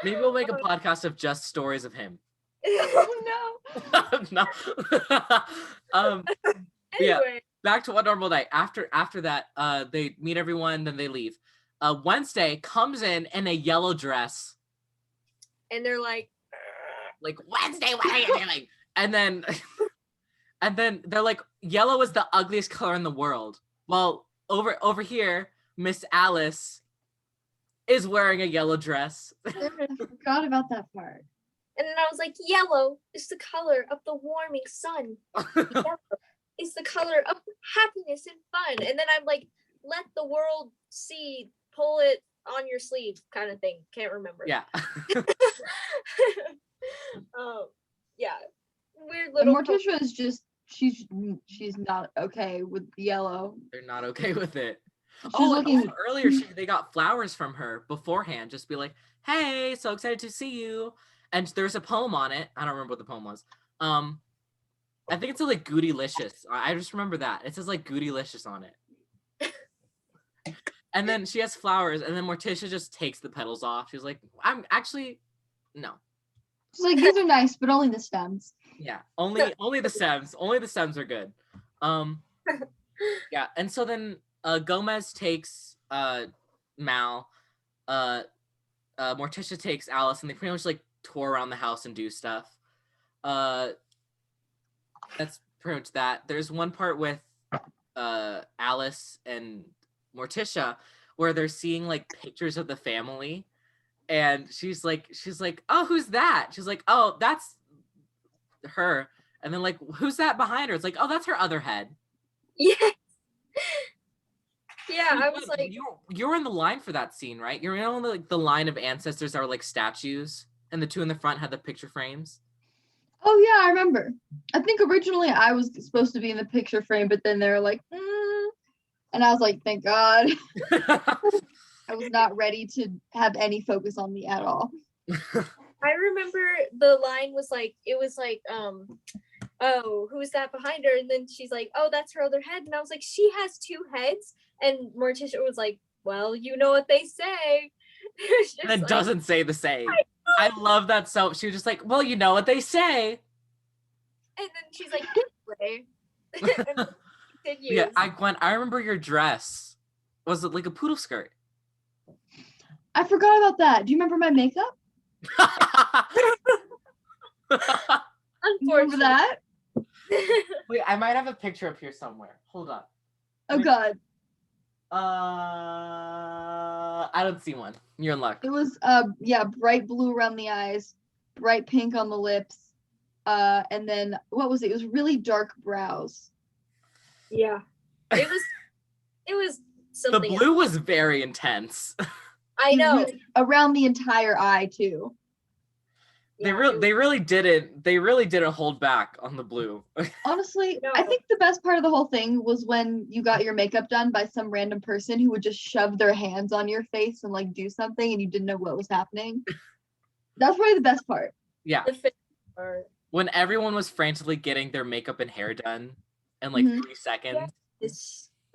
Speaker 1: Maybe we'll make a podcast of just stories of him.
Speaker 2: No.
Speaker 1: No.
Speaker 2: Anyway.
Speaker 1: Yeah. Back to One Normal Night. After that, they meet everyone, then they leave. Wednesday comes in a yellow dress.
Speaker 2: And they're like
Speaker 1: Wednesday, what are you doing? And then they're like, yellow is the ugliest color in the world. Well, over here, Miss Alice is wearing a yellow dress.
Speaker 3: I forgot about that part.
Speaker 2: And then I was like, yellow is the color of the warming sun. Yellow is the color of happiness and fun. And then I'm like, let the world see, pull it on your sleeve kind of thing. Can't remember.
Speaker 1: Yeah.
Speaker 2: Yeah. Weird little.
Speaker 3: And Morticia is just, she's not okay with yellow.
Speaker 1: They're not okay with it.
Speaker 3: She's looking
Speaker 1: earlier. They got flowers from her beforehand. Just be like, "Hey, so excited to see you." And there's a poem on it. I don't remember what the poem was. I think it's like Goodylicious. I just remember that it says like Goodylicious on it. And then she has flowers, and then Morticia just takes the petals off. She's like, "I'm actually no."
Speaker 3: She's like, "These are nice, but only the stems."
Speaker 1: Yeah, only the stems. Only the stems are good. Yeah, and so then Gomez takes Mal. Morticia takes Alice, and they pretty much like tour around the house and do stuff. That's pretty much that. There's one part with Alice and Morticia where they're seeing like pictures of the family, and she's like, "Oh, who's that?" She's like, "Oh, that's her." And then like, "Who's that behind her?" It's like, "Oh, that's her other head."
Speaker 2: Yes. Yeah, I was like,
Speaker 1: you're in the line for that scene, right? You're in like the line of ancestors that are like statues, and the two in the front had the picture frames.
Speaker 3: Oh yeah, I remember. I think originally I was supposed to be in the picture frame, but then they were like, and I was like, thank God. I was not ready to have any focus on me at all.
Speaker 2: I remember the line was like, it was like, oh, who's that behind her? And then she's like, oh, that's her other head. And I was like, she has two heads. And Morticia was like, well, you know what they say. It's
Speaker 1: And
Speaker 2: just
Speaker 1: then doesn't say the same. I love that. So she was just like, well, you know what they say.
Speaker 2: And then she's like, anyway. And then
Speaker 1: Yeah,
Speaker 2: continues.
Speaker 1: Gwen, I remember your dress. Was it like a poodle skirt?
Speaker 3: I forgot about that. Do you remember my makeup? Do you remember
Speaker 2: Unfortunately.
Speaker 3: that?
Speaker 1: Wait, I might have a picture up here somewhere. Hold on.
Speaker 3: Oh god.
Speaker 1: I don't see one. You're in luck.
Speaker 3: It was bright blue around the eyes, bright pink on the lips, and then what was it? It was really dark brows.
Speaker 2: Yeah. It was
Speaker 1: The
Speaker 2: something
Speaker 1: blue
Speaker 2: else.
Speaker 1: was very intense.
Speaker 2: I know.
Speaker 3: Really, around the entire eye too.
Speaker 1: They
Speaker 2: Yeah,
Speaker 1: really didn't hold back on the blue.
Speaker 3: Honestly,
Speaker 2: No.
Speaker 3: I think the best part of the whole thing was when you got your makeup done by some random person who would just shove their hands on your face and like do something and you didn't know what was happening. That's probably the best part.
Speaker 1: Yeah.
Speaker 2: the fit part.
Speaker 1: When everyone was frantically getting their makeup and hair done in like
Speaker 3: Mhm.
Speaker 1: 3 seconds.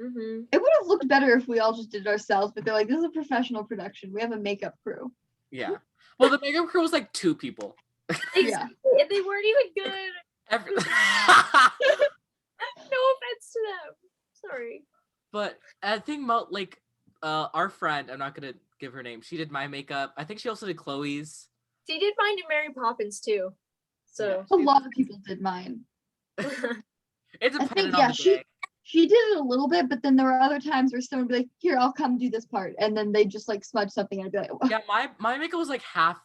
Speaker 2: Mm-hmm.
Speaker 3: It would have looked better if we all just did it ourselves, but they're like, this is a professional production. We have a makeup crew.
Speaker 1: Yeah. Well, the makeup crew was like 2 people.
Speaker 3: Yeah.
Speaker 2: And they weren't even good.
Speaker 1: Every-
Speaker 2: No offense to them. Sorry.
Speaker 1: But I think our friend, I'm not gonna give her name. She did my makeup. I think she also did Chloe's.
Speaker 2: She did mine in Mary Poppins too. So
Speaker 3: A lot of people did mine.
Speaker 1: It
Speaker 3: I think,
Speaker 1: depended
Speaker 3: yeah,
Speaker 1: on the day.
Speaker 3: she did it a little bit, but then there were other times where someone would be like, here, I'll come do this part. And then they just like smudge something and I'd be like, oh.
Speaker 1: Yeah, my makeup was like half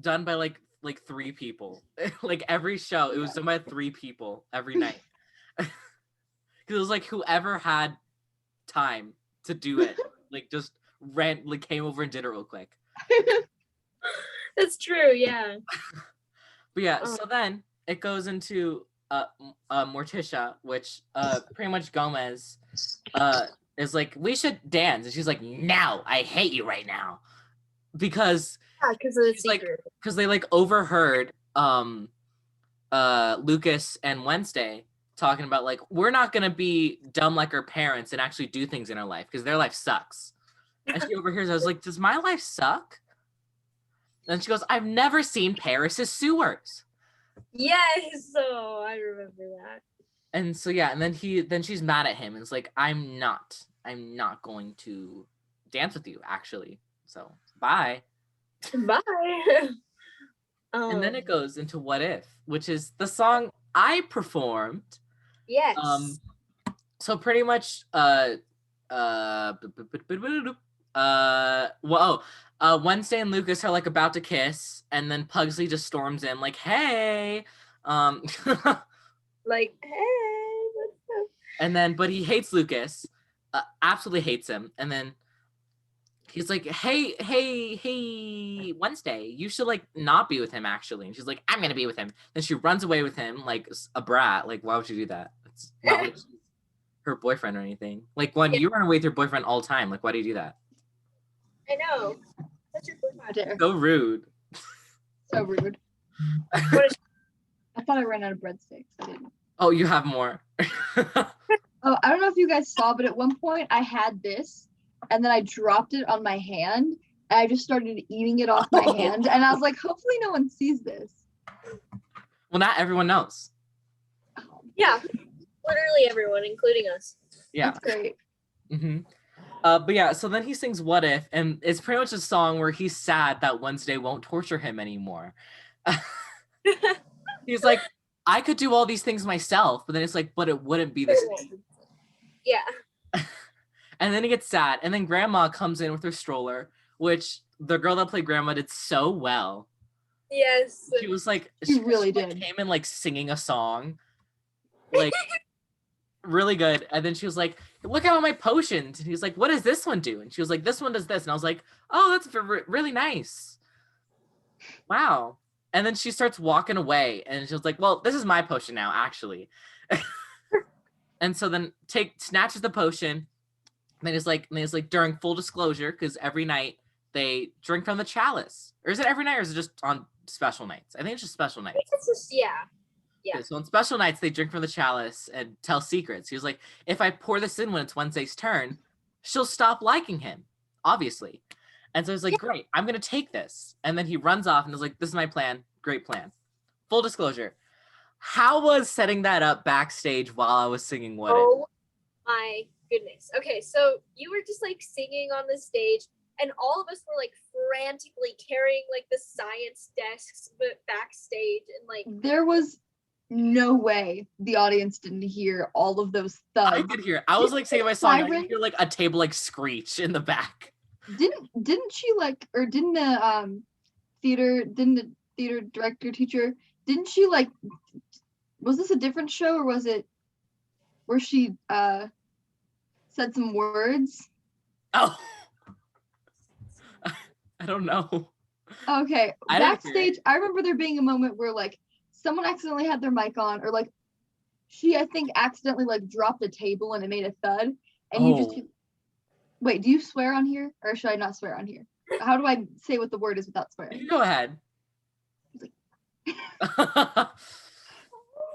Speaker 1: done by like 3 people. Like every show, it was done by 3 people every night. Because it was like whoever had time to do it, like just came over and did it real quick.
Speaker 2: that's true, yeah.
Speaker 1: But yeah,
Speaker 2: Oh.
Speaker 1: so then it goes into Morticia, which pretty much Gomez is like, we should dance, and she's like, no, I hate you right now, because
Speaker 2: Yeah, because of the
Speaker 1: she's like,
Speaker 2: secret.
Speaker 1: because they like overheard Lucas and Wednesday talking about like, we're not gonna be dumb like our parents and actually do things in our life because their life sucks. And she overhears, I was like, does my life suck? And she goes, I've never seen Paris's sewers.
Speaker 2: Yes, so I remember that.
Speaker 1: And so yeah, and then she's mad at him and it's like, I'm not going to dance with you, actually. So bye.
Speaker 2: Bye.
Speaker 1: And then it goes into What If, which is the song I performed.
Speaker 2: Yes.
Speaker 1: So pretty much Wednesday and Lucas are like about to kiss, and then Pugsley just storms in like, hey.
Speaker 2: Like, hey, what's up?
Speaker 1: And then, but he hates Lucas, absolutely hates him. And then he's like, hey, Wednesday, you should like not be with him actually. And she's like, I'm gonna be with him. Then she runs away with him like a brat. Like, why would you do that? It's not like she's her boyfriend or anything. Like, when you run away with your boyfriend all the time, like, why do you do that?
Speaker 2: I know. That's your boyfriend.
Speaker 1: So rude.
Speaker 3: So rude.
Speaker 2: What is
Speaker 3: I thought I ran out of breadsticks. I didn't.
Speaker 1: Oh, you have more.
Speaker 3: Oh, I don't know if you guys saw, but at one point I had this and then I dropped it on my hand and I just started eating it off my hand. And I was like, hopefully no one sees this.
Speaker 1: Well, not everyone knows.
Speaker 2: Yeah. Literally everyone, including us.
Speaker 1: Yeah.
Speaker 3: That's great.
Speaker 1: Mm-hmm. But yeah, so then he sings What If, and it's pretty much a song where he's sad that Wednesday won't torture him anymore. He's like, I could do all these things myself, but then it's like, but it wouldn't be the same.
Speaker 2: Yeah.
Speaker 1: And then he gets sad, and then Grandma comes in with her stroller, which the girl that played Grandma did so well.
Speaker 2: Yes.
Speaker 1: She was like,
Speaker 3: She really
Speaker 1: like,
Speaker 3: did.
Speaker 1: came in like singing a song, like really good. And then she was like, look at all my potions. And he's like, what does this one do? And she was like, this one does this. And I was like, oh, that's really nice. Wow. And then she starts walking away, and she was like, well, this is my potion now, actually. And so then snatches the potion. And it's like during full disclosure, because every night they drink from the chalice. Or is it every night, or is it just on special nights? I think it's just special nights.
Speaker 2: It's just, yeah. Yeah.
Speaker 1: Okay, so on special nights, they drink from the chalice and tell secrets. He was like, if I pour this in when it's Wednesday's turn, she'll stop liking him, obviously. And so he's like, great, I'm gonna take this. And then he runs off and is like, this is my plan. Great plan. Full disclosure. How was setting that up backstage while I was singing What If?
Speaker 2: Oh my goodness. Okay, so you were just like singing on the stage, and all of us were like frantically carrying like the science desks but backstage, and like
Speaker 3: There was no way the audience didn't hear all of those thuds.
Speaker 1: I could hear. I was like singing my song. I
Speaker 3: Siren?
Speaker 1: could hear like a table like screech in the back.
Speaker 3: Didn't she like, or didn't the theater director teacher, didn't she like, was this a different show, or was it where she said some words?
Speaker 1: Oh, I don't know.
Speaker 3: Okay,
Speaker 1: I didn't hear
Speaker 3: backstage, I remember there being a moment where like someone accidentally had their mic on, or like she, I think, accidentally like dropped a table and it made a thud, and you just
Speaker 1: Oh.
Speaker 3: wait. Do you swear on here, or should I not swear on here? How do I say what the word is without
Speaker 1: You
Speaker 3: swearing?
Speaker 1: can go ahead.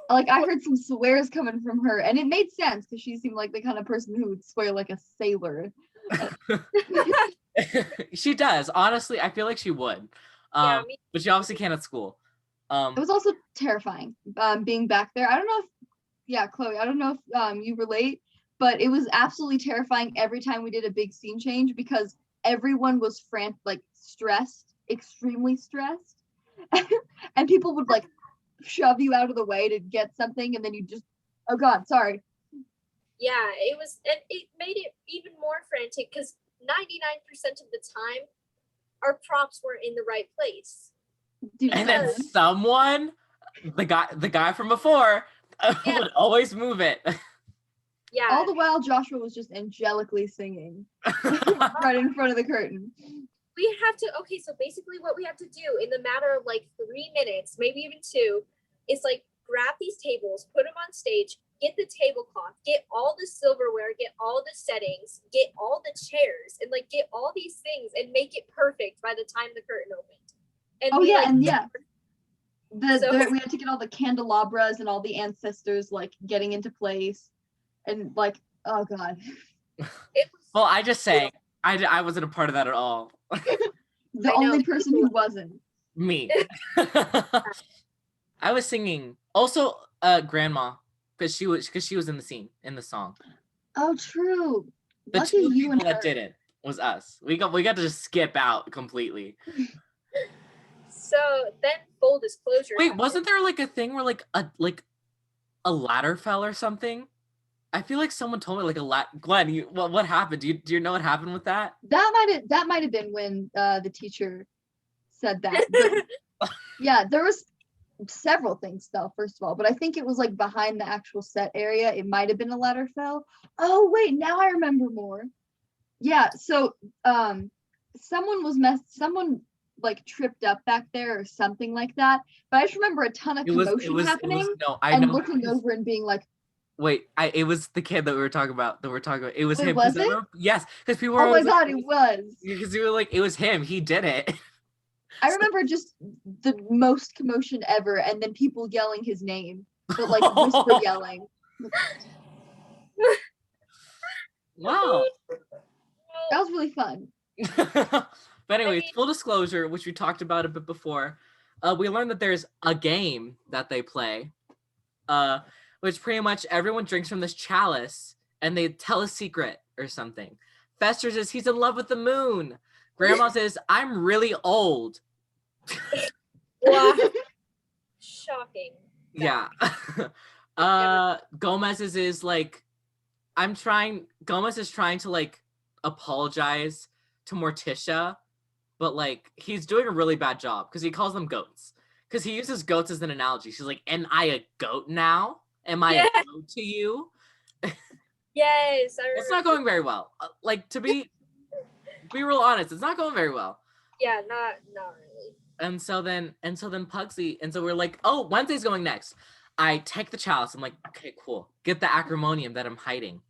Speaker 3: Like I heard some swears coming from her, and it made sense because she seemed like the kind of person who would swear like a sailor.
Speaker 1: She does. Honestly, I feel like she would.
Speaker 2: yeah, me
Speaker 1: But she obviously can't at school.
Speaker 3: It was also terrifying being back there. I don't know if, yeah, Chloe, I don't know if you relate, but it was absolutely terrifying every time we did a big scene change because everyone was like stressed, extremely stressed. And people would like shove you out of the way to get something, and then you just, oh God, sorry.
Speaker 2: yeah, it was, and it made it even more frantic because 99% of the time our props were in the right place.
Speaker 3: Dude,
Speaker 1: And then
Speaker 2: Because-
Speaker 1: someone, the guy from before,
Speaker 2: Yeah.
Speaker 1: would always move it.
Speaker 2: Yeah,
Speaker 3: all the while Joshua was just angelically singing right in front of the curtain.
Speaker 2: we have to, okay, so basically what we have to do in the matter of like 3 minutes, maybe even 2, is like grab these tables, put them on stage, get the tablecloth, get all the silverware, get all the settings, get all the chairs, and like get all these things and make it perfect by the time the curtain opened. And
Speaker 3: Oh
Speaker 2: we,
Speaker 3: yeah,
Speaker 2: like,
Speaker 3: and yeah.
Speaker 2: So-
Speaker 3: We had to get all the candelabras and all the ancestors like getting into place, and like, oh God.
Speaker 2: it was,
Speaker 1: Well, I just say, I wasn't a part of that at all.
Speaker 3: The
Speaker 2: I know.
Speaker 3: only person who wasn't.
Speaker 1: Me. I was singing. Also, grandma, because she was in the scene, in the song.
Speaker 3: Oh, true.
Speaker 1: The
Speaker 3: Lucky
Speaker 1: two
Speaker 3: you
Speaker 1: people
Speaker 3: and
Speaker 1: that
Speaker 3: her.
Speaker 1: didn't was us. We got to just skip out completely.
Speaker 2: so then full disclosure.
Speaker 1: Wait,
Speaker 2: happened.
Speaker 1: wasn't there like a thing where like a ladder fell or something? I feel like someone told me like Glenn, what happened? Do you know what happened with that?
Speaker 3: That might have been when the teacher said that. But, yeah, there was several things fell, first of all, but I think it was like behind the actual set area. It might have been a ladder fell. Oh wait, now I remember more. Yeah, so someone like tripped up back there or something like that. But I just remember a ton of commotion happening and looking over and being like,
Speaker 1: wait, it was the kid that we were talking about. It was
Speaker 3: Wait,
Speaker 1: him.
Speaker 3: was it?
Speaker 1: Yes, because people were
Speaker 3: oh my
Speaker 1: always
Speaker 3: God,
Speaker 1: like,
Speaker 3: it was.
Speaker 1: because we were like, it was him. He did it.
Speaker 3: I remember just the most commotion ever, and then people yelling his name, but like whisper yelling.
Speaker 1: Wow.
Speaker 3: That was really fun.
Speaker 1: But anyways,
Speaker 2: mean-
Speaker 1: full disclosure, which we talked about a bit before, we learned that there's a game that they play, which pretty much everyone drinks from this chalice and they tell a secret or something. Fester says he's in love with the moon. Grandma says, I'm really old.
Speaker 2: Wow. Shocking.
Speaker 1: Yeah. Gomez's is like, Gomez is trying to like apologize to Morticia, but like he's doing a really bad job because he calls them goats. Because he uses goats as an analogy. She's like, am I a goat now? Am I a goat to you?
Speaker 2: Yes, I remember.
Speaker 1: It's not going very well. Like to be real honest, it's not going very well.
Speaker 2: Yeah, not really.
Speaker 1: And so then Pugsley, and so we're like, oh, Wednesday's going next. I take the chalice. I'm like, okay, cool. Get the acrimonium that I'm hiding.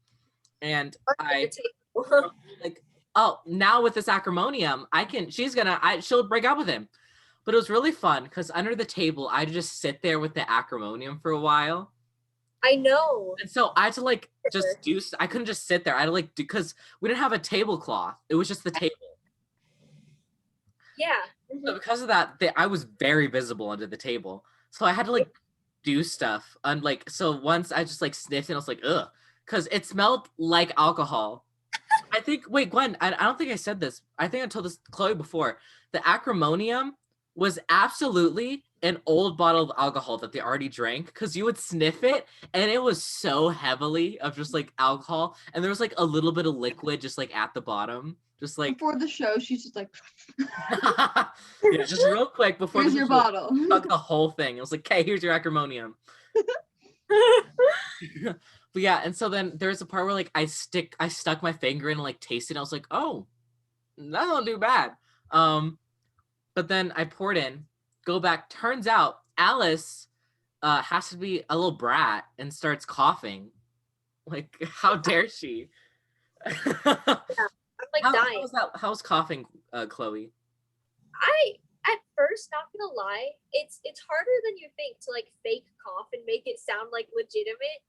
Speaker 1: And I like, oh, now with this acrimonium, she'll break up with him. But it was really fun because under the table, I just sit there with the acrimonium for a while.
Speaker 2: I know.
Speaker 1: And so I had to like I couldn't just sit there. I had to like because we didn't have a tablecloth. It was just the table.
Speaker 2: Yeah.
Speaker 1: So because of that, I was very visible under the table. So I had to like do stuff. And like, so once I just like sniffed and I was like, ugh, because it smelled like alcohol. I think, wait, Gwen, I don't think I said this. I think I told this to Chloe before. The acrimonium was absolutely an old bottle of alcohol that they already drank because you would sniff it and it was so heavily of just like alcohol. And there was like a little bit of liquid just like at the bottom. Just like,
Speaker 3: Before the show, she's just like,
Speaker 1: yeah, just real quick before
Speaker 3: here's
Speaker 1: the
Speaker 3: your
Speaker 1: show,
Speaker 3: bottle.
Speaker 1: Took the whole thing. It was like, okay, here's your acrimonium. But yeah, and so then there's a part where like I stuck my finger in and like tasted it. I was like, oh, that don't do bad. But then I poured in, go back. Turns out Alice has to be a little brat and starts coughing. Like, how dare she?
Speaker 2: I'm like dying.
Speaker 1: How's coughing, Chloe?
Speaker 2: At first, not gonna lie, it's harder than you think to like fake cough and make it sound like legitimate.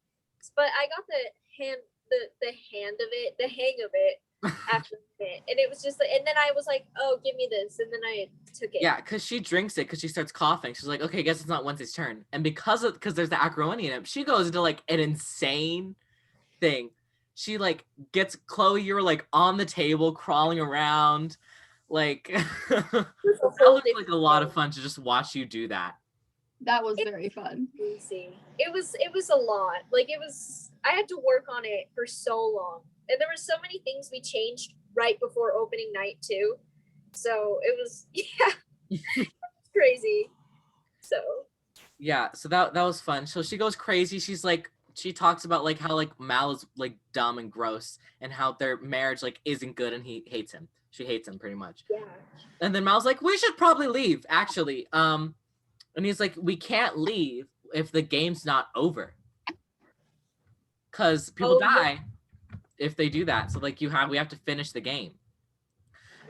Speaker 2: But I got the hang of it after a bit, and it was just like, and then I was like, oh, give me this, and then I took it.
Speaker 1: Yeah, because she drinks it because she starts coughing. She's like, okay, I guess it's not Wednesday's turn, and because there's the acrimony in it, she goes into like an insane thing. She like gets Chloe. You're like on the table, crawling around, like that looked like a lot of fun to just watch you do that.
Speaker 3: That was very fun.
Speaker 2: Easy. It was a lot. Like I had to work on it for so long. And there were so many things we changed right before opening night too. So it was crazy. So
Speaker 1: yeah, so that was fun. So she goes crazy. She talks about like how like Mal is like dumb and gross and how their marriage like isn't good and he hates him. She hates him pretty much.
Speaker 2: Yeah.
Speaker 1: And then Mal's like, we should probably leave, actually. And he's like, we can't leave if the game's not over. Because people die if they do that. So like we have to finish the game.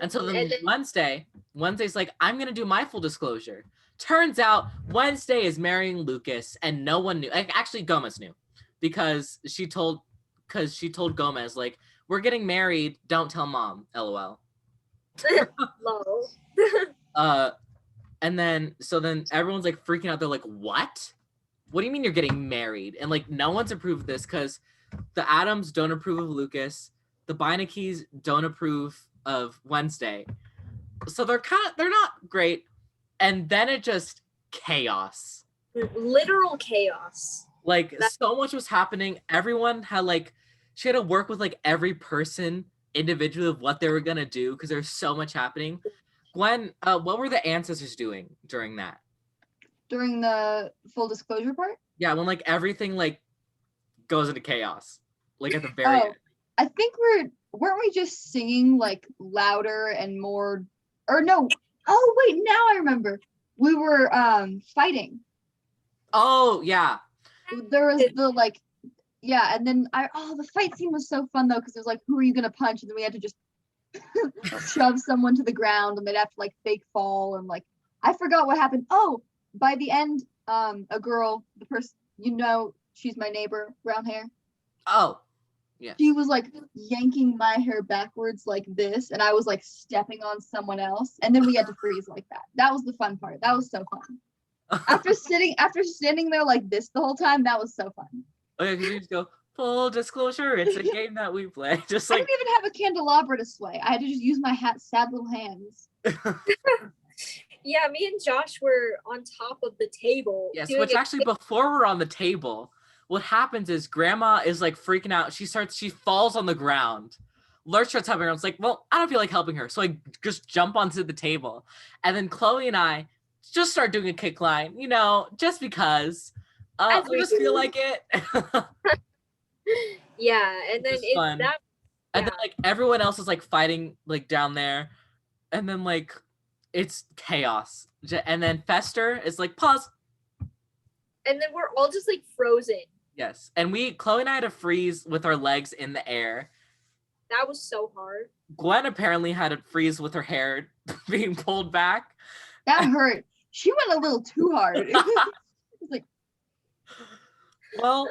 Speaker 1: And so then Wednesday's like, I'm gonna do my full disclosure. Turns out Wednesday is marrying Lucas, and no one knew. Actually, Gomez knew. Because she told Gomez, like, we're getting married, don't tell mom, LOL. And then everyone's like freaking out. They're like, what do you mean you're getting married? And like no one's approved of this because the Addams don't approve of Lucas, the Beinecke's don't approve of Wednesday, so they're not great. And then it just chaos,
Speaker 2: literal chaos.
Speaker 1: Like so much was happening. Everyone had like she had to work with like every person individually of what they were gonna do because there's so much happening. Gwen, what were the ancestors doing during that?
Speaker 3: During the full disclosure part?
Speaker 1: Yeah, when like everything like goes into chaos, like at the very end.
Speaker 3: I think weren't we just singing like louder and more? Or no? Oh wait, now I remember. We were fighting.
Speaker 1: Oh yeah.
Speaker 3: There was the like, yeah, and then the fight scene was so fun though because it was like, who are you gonna punch? And then we had to just shove someone to the ground and they'd have to like fake fall and like I forgot what happened. Oh, by the end, a girl, the person she's my neighbor, brown hair.
Speaker 1: Oh, yeah.
Speaker 3: She was like yanking my hair backwards like this, and I was like stepping on someone else, and then we had to freeze like that. That was the fun part. That was so fun. After standing there like this the whole time, that was so fun.
Speaker 1: Okay, can you just go? Full disclosure, it's a game that we play. Just like
Speaker 3: I didn't even have a candelabra to sway. I had to just use my sad little hands.
Speaker 2: Yeah, me and Josh were on top of the table.
Speaker 1: Yes, which actually before we're on the table, what happens is Grandma is like freaking out. She falls on the ground. Lurch starts helping her. It's like, well, I don't feel like helping her. So I just jump onto the table. And then Chloe and I just start doing a kick line, just because. We just feel like it.
Speaker 2: Yeah, and then it's
Speaker 1: fun.
Speaker 2: that.
Speaker 1: And then like everyone else is like fighting like down there, and then like it's chaos. And then Fester is like pause.
Speaker 2: And then we're all just like frozen.
Speaker 1: Yes, and Chloe and I had to freeze with our legs in the air.
Speaker 2: That was so hard.
Speaker 1: Gwen apparently had to freeze with her hair being pulled back.
Speaker 3: That hurt. She went a little too hard. It's like,
Speaker 1: well.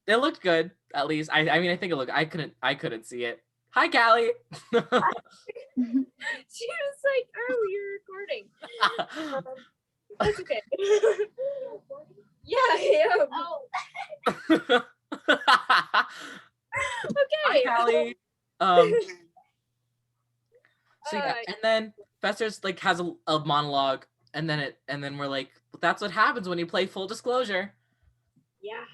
Speaker 1: It looked good, at least. I mean, I think it looked. I couldn't see it. Hi, Callie.
Speaker 2: She was like, "Oh, you're recording." That's okay. Yeah, I am. Oh. Okay.
Speaker 1: Hi, Callie. So yeah, and then Fester's like has a monologue, and then we're like, that's what happens when you play Full Disclosure.
Speaker 2: Yeah,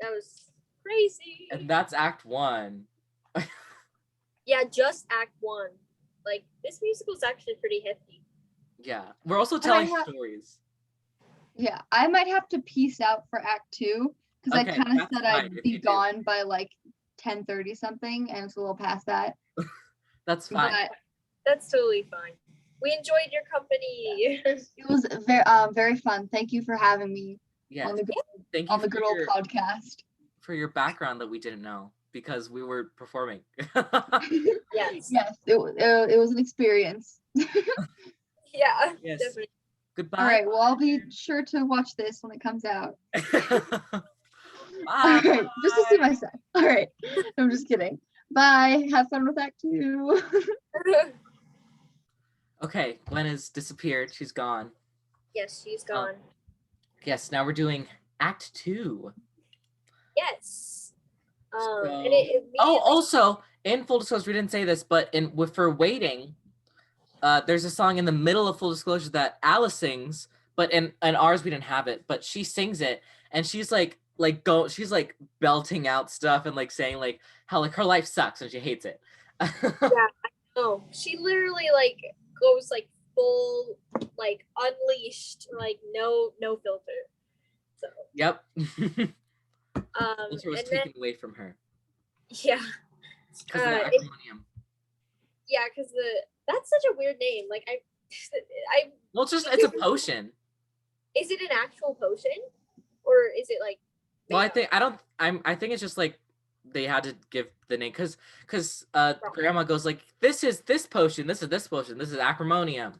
Speaker 2: that was crazy.
Speaker 1: And that's Act 1.
Speaker 2: Yeah, just Act 1. Like, this musical is actually pretty hefty.
Speaker 1: Yeah, we're also telling stories.
Speaker 3: Yeah, I might have to peace out for Act 2 because
Speaker 1: Okay,
Speaker 3: I kind of said I'd
Speaker 1: if
Speaker 3: be
Speaker 1: you do.
Speaker 3: gone by like 10:30 something, and it's a little past that.
Speaker 1: That's fine.
Speaker 3: But
Speaker 2: That's totally fine. We enjoyed your company.
Speaker 3: it was very fun. Thank you for having me
Speaker 1: Yes.
Speaker 3: on the
Speaker 1: Thank you
Speaker 3: good old podcast.
Speaker 1: For your background that we didn't know because we were performing.
Speaker 2: Yes.
Speaker 3: Yes, it was an experience.
Speaker 2: Yeah,
Speaker 1: Yes.
Speaker 2: definitely.
Speaker 1: Goodbye.
Speaker 3: All right, well, I'll be sure to watch this when it comes out.
Speaker 1: Bye.
Speaker 3: All right, just to see my set. All right, I'm just kidding. Bye. Have fun with Act 2.
Speaker 1: Okay, Gwen has disappeared. She's gone.
Speaker 2: Yes, she's gone.
Speaker 1: Yes, now we're doing Act 2.
Speaker 2: Yes.
Speaker 1: So,
Speaker 2: and it
Speaker 1: also in Full Disclosure, we didn't say this, but for Waiting, there's a song in the middle of Full Disclosure that Alice sings, but in ours we didn't have it, but she sings it, and she's she's like belting out stuff and like saying like how like her life sucks and she hates it.
Speaker 2: Yeah, I know. She literally like goes like full like unleashed, like no filter. So
Speaker 1: Yep.
Speaker 2: Culture
Speaker 1: was taken away from her.
Speaker 2: Yeah.
Speaker 1: Because of the acrimonium.
Speaker 2: Yeah, because that's such a weird name. Like I.
Speaker 1: Well, it's a potion.
Speaker 2: Is it an actual potion, or is it like?
Speaker 1: Well, I think it's just like they had to give the name because Grandma goes like, this is this potion, this is this potion, this is acrimonium.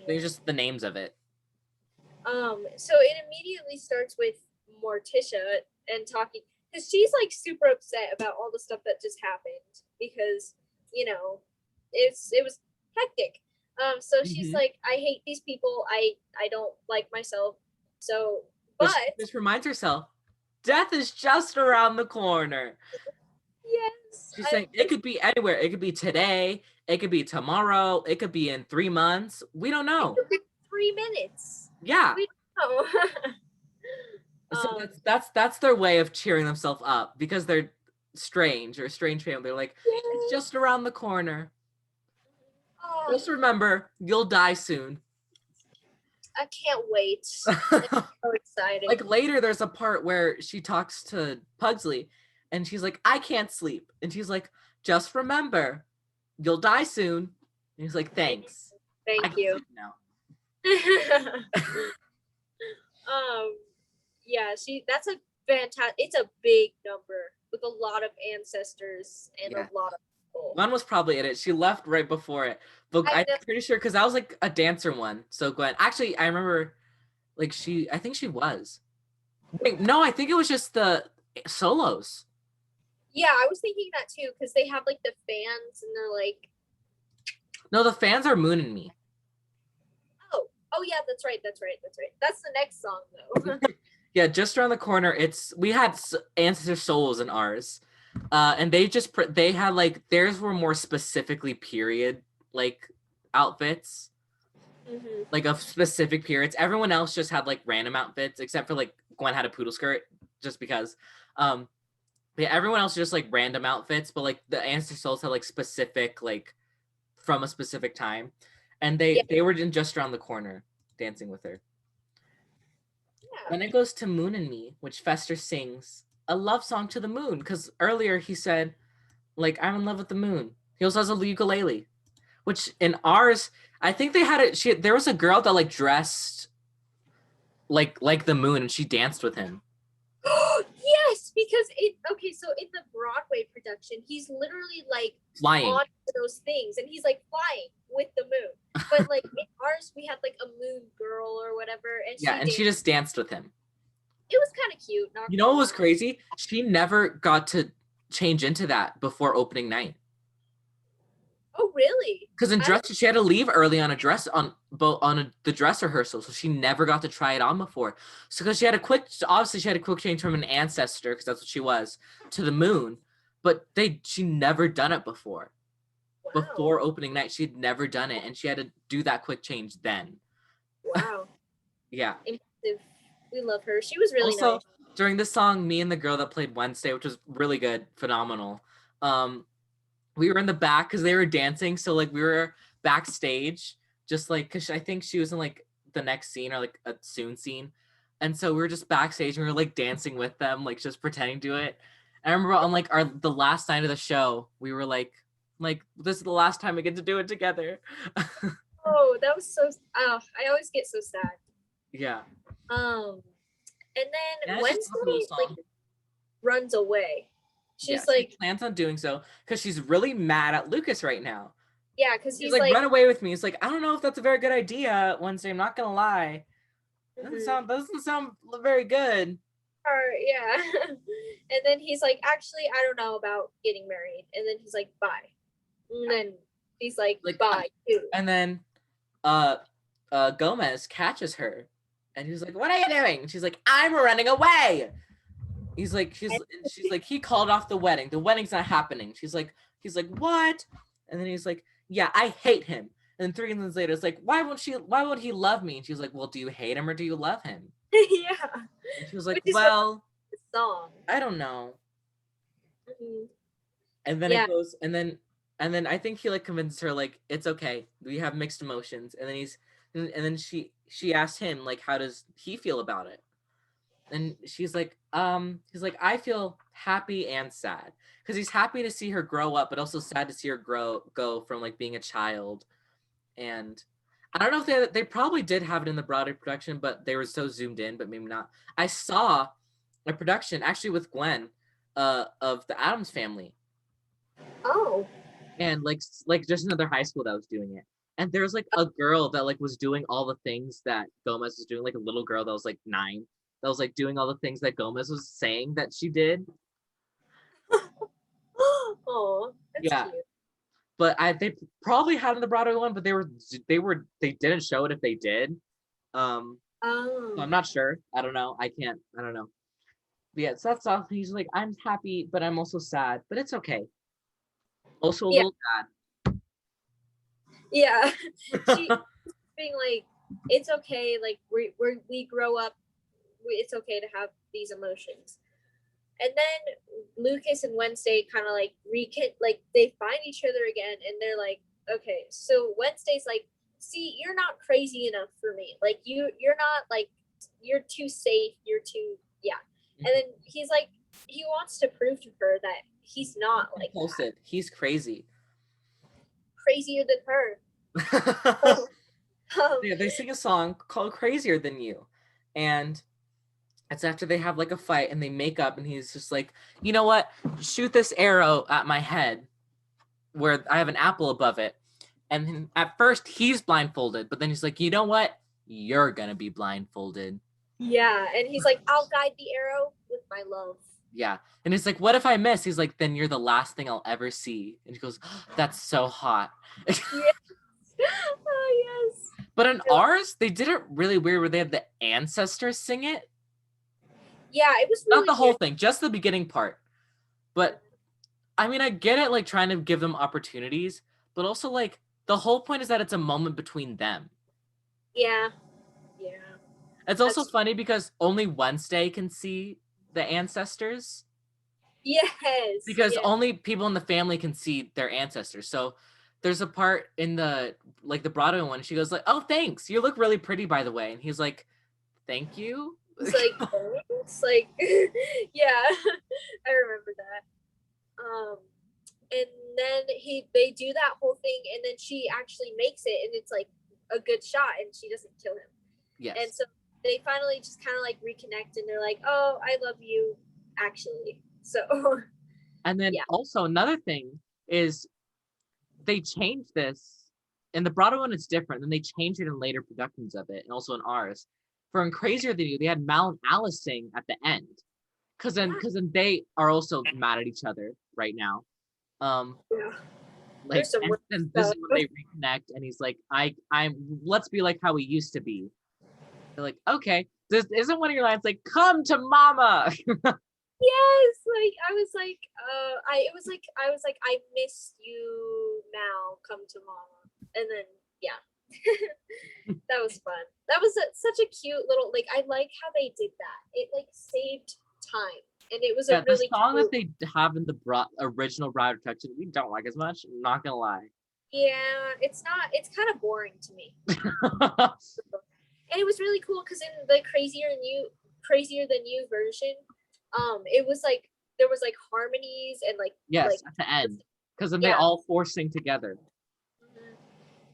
Speaker 1: They're just the names of it.
Speaker 2: So it immediately starts with Morticia and talking because she's like super upset about all the stuff that just happened because it was hectic. So she's like, I hate these people. I don't like myself. So, but
Speaker 1: she just reminds herself, death is just around the corner.
Speaker 2: Yes.
Speaker 1: She's saying it could be anywhere. It could be today. It could be tomorrow. It could be in 3 months. We don't know.
Speaker 2: It could be 3 minutes.
Speaker 1: Yeah.
Speaker 2: We don't know.
Speaker 1: So that's their way of cheering themselves up because they're strange family. They're like, it's just around the corner. Just remember, you'll die soon.
Speaker 2: I can't wait. It's so exciting.
Speaker 1: Like later, there's a part where she talks to Pugsley, and she's like, "I can't sleep," and she's like, "Just remember, you'll die soon." And he's like, "Thanks.
Speaker 2: Thank you."
Speaker 1: Now.
Speaker 2: Yeah, that's a fantastic. It's a big number with a lot of ancestors and a lot of people.
Speaker 1: Gwen was probably in it. She left right before it, but I'm pretty sure because I was like a dancer one. So Gwen, actually, I remember, like I think she was. Wait, no, I think it was just the solos.
Speaker 2: Yeah, I was thinking that too because they have like the fans and they're like.
Speaker 1: No, the fans are Moon and Me.
Speaker 2: Oh yeah, that's right. That's the next song though.
Speaker 1: Yeah, just around the corner. We had ancestor solos in ours, and they had like theirs were more specifically period like outfits, like of specific periods. Everyone else just had like random outfits, except for like Gwen had a poodle skirt just because. Yeah, everyone else just like random outfits, but like the ancestor souls had like specific like from a specific time, and they were in just around the corner dancing with her. Then it goes to Moon and Me, which Fester sings a love song to the moon. Because earlier he said, like, I'm in love with the moon. He also has a ukulele, which in ours, I think they had it. There was a girl that like dressed like the moon, and she danced with him.
Speaker 2: Yes, because so in the Broadway production, he's literally like
Speaker 1: flying
Speaker 2: on those things, and he's like flying with the moon. But like in ours, we had like a moon girl or whatever, and
Speaker 1: she just danced with him.
Speaker 2: It was kind of cute.
Speaker 1: You know what was crazy? She never got to change into that before opening night.
Speaker 2: Oh, really?
Speaker 1: Because in
Speaker 2: I
Speaker 1: dress, she had to leave early on the dress rehearsal, so she never got to try it on before. So because obviously she had a quick change from an ancestor, because that's what she was, to the moon, but she never done it before.
Speaker 2: Wow.
Speaker 1: Before opening night, she had never done it, and she had to do that quick change then.
Speaker 2: Wow.
Speaker 1: Yeah.
Speaker 2: Impressive. We love her. She was really
Speaker 1: Also,
Speaker 2: nice.
Speaker 1: during this song, me and the girl that played Wednesday, which was really good, phenomenal. We were in the back because they were dancing, so like we were backstage, just like because I think she was in like the next scene or like a soon scene, and so we were just backstage and we were like dancing with them, like just pretending to it. And I remember on like the last night of the show, we were like this is the last time we get to do it together.
Speaker 2: Oh, that was so. Oh, I always get so sad.
Speaker 1: Yeah.
Speaker 2: And then
Speaker 1: Yeah,
Speaker 2: Wednesday like runs away. She
Speaker 1: plans on doing so because she's really mad at Lucas right now.
Speaker 2: Yeah, because
Speaker 1: he's like, run away with me. It's like, I don't know if that's a very good idea, Wednesday. I'm not gonna lie. Doesn't sound very good.
Speaker 2: Yeah. And then he's like, actually, I don't know about getting married. And then he's like, bye. And then he's like bye too.
Speaker 1: And then Gomez catches her and he's like, what are you doing? And she's like, I'm running away. She's like, he called off the wedding. The wedding's not happening. He's like, what? And then he's like, yeah, I hate him. And then 3 months later, it's like, why won't he love me? And she's like, well, do you hate him or do you love him?
Speaker 2: Yeah.
Speaker 1: And she was like, well,
Speaker 2: song.
Speaker 1: I don't know.
Speaker 2: Mm-hmm.
Speaker 1: And then it goes, and then I think he like convinces her like, it's okay, we have mixed emotions. And then she asked him like, how does he feel about it? And he's like, I feel happy and sad, because he's happy to see her grow up, but also sad to see her go from like being a child. And I don't know if they probably did have it in the Broadway production, but they were so zoomed in, but maybe not. I saw a production actually with Gwen of the Addams Family.
Speaker 2: Oh.
Speaker 1: And like just another high school that was doing it. And there's like a girl that like was doing all the things that Gomez was doing, like a little girl that was like 9, that was like doing all the things that Gomez was saying that she did.
Speaker 2: Oh, that's cute.
Speaker 1: But they probably had in the Broadway one, but they didn't show it if they did. So I'm not sure. I don't know. I don't know. But yeah, so that's all. He's like, I'm happy, but I'm also sad, but it's okay. Also a little sad.
Speaker 2: Yeah. She being like, it's okay, like we grow up, it's okay to have these emotions. And then Lucas and Wednesday kind of like they find each other again, and they're like, okay, so Wednesday's like, see, you're not crazy enough for me. Like you're not like, you're too safe. You're too, yeah. And then he's like, he wants to prove to her that he's not like that.
Speaker 1: He's crazy.
Speaker 2: Crazier than her.
Speaker 1: Yeah, they sing a song called Crazier Than You. And it's after they have like a fight and they make up, and he's just like, you know what? Shoot this arrow at my head where I have an apple above it. And at first he's blindfolded, but then he's like, you know what? You're gonna be blindfolded.
Speaker 2: Yeah, and he's like, I'll guide the arrow with my love.
Speaker 1: Yeah, and he's like, what if I miss? He's like, then you're the last thing I'll ever see. And he goes, oh, that's so hot.
Speaker 2: Yes. Oh, yes.
Speaker 1: But in ours, they did it really weird where they had the ancestors sing it.
Speaker 2: Yeah, it was really
Speaker 1: not the whole thing, just the beginning part. But I mean, I get it, like trying to give them opportunities, but also like the whole point is that it's a moment between them.
Speaker 2: Yeah.
Speaker 1: It's also funny because only Wednesday can see the ancestors.
Speaker 2: Yes.
Speaker 1: Because only people in the family can see their ancestors. So there's a part in the Broadway one, she goes like, oh, thanks, you look really pretty, by the way. And he's like, thank you.
Speaker 2: It's like, thanks. Like, yeah, I remember that. And then they do that whole thing, and then she actually makes it, and it's like a good shot, and she doesn't kill him.
Speaker 1: Yes.
Speaker 2: And so they finally just kind of like reconnect, and they're like, oh, I love you, actually. So.
Speaker 1: And then also another thing is they changed this. In the Broadway one, it's different. Then they changed it in later productions of it, and also in ours. For in Crazier Than You, they had Mal and Alice sing at the end. Because then they are also mad at each other right now. Like,
Speaker 2: There's some
Speaker 1: and
Speaker 2: weird
Speaker 1: then this is
Speaker 2: stuff.
Speaker 1: when they reconnect, and he's like, I'm let's be like how we used to be. They're like, okay, this isn't one of your lines like, come to mama.
Speaker 2: Yes, like I was like, I miss you now, come to mama. And then yeah. That was fun. That was such a cute little, like, I like how they did that. It like saved time, and it was a
Speaker 1: Yeah, the
Speaker 2: really
Speaker 1: song that
Speaker 2: cute,
Speaker 1: they have in the original Bride Protection, we don't like as much. I'm not gonna lie.
Speaker 2: yeah, it's not, it's kind of boring to me. And it was really cool because in the crazier than you version, it was like there was like harmonies and like
Speaker 1: Yes, at the end, because then they
Speaker 2: yeah.
Speaker 1: all four sing together.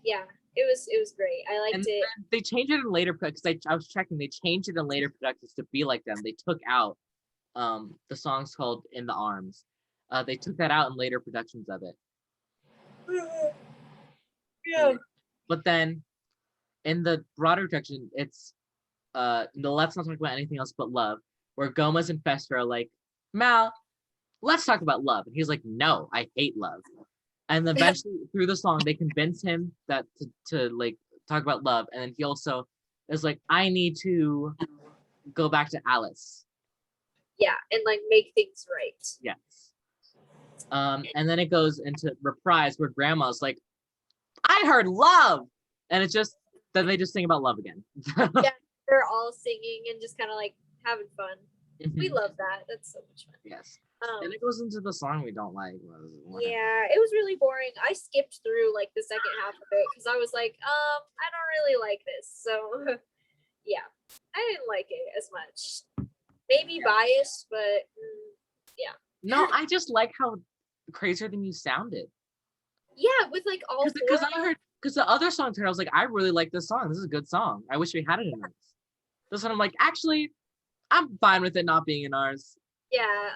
Speaker 2: Yeah, it was great. I liked
Speaker 1: And
Speaker 2: it.
Speaker 1: they changed it in later because I was checking. They changed it in later productions to be like them. They took out the song's called "In the Arms." They took that out in later productions of it.
Speaker 2: Yeah.
Speaker 1: But then in the broader production, it's no, let's not talk about anything else but love. Where Gomez and Fester are like, Mal, let's talk about love. And he's like, no, I hate love. And eventually through the song, they convince him that to like talk about love. And then he also is like, I need to go back to Alice.
Speaker 2: Yeah, and like make things right.
Speaker 1: Yes. And then it goes into Reprise where Grandma's like, I heard love. And it's just, then they just sing about love again.
Speaker 2: Yeah, they're all singing and just kind of like having fun. We love that. That's so much fun.
Speaker 1: Yes. And it goes into the song we don't like.
Speaker 2: Yeah, it was really boring. I skipped through like the second half of it because I was like, I don't really like this. So yeah, I didn't like it as much. Maybe biased, but yeah.
Speaker 1: No, I just like how Crazier Than You sounded.
Speaker 2: Yeah, with like all
Speaker 1: because I heard, because the other songs here, I was like, I really like this song. This is a good song. I wish we had it in ours. This one, I'm like, actually, I'm fine with it not being in ours.
Speaker 2: Yeah,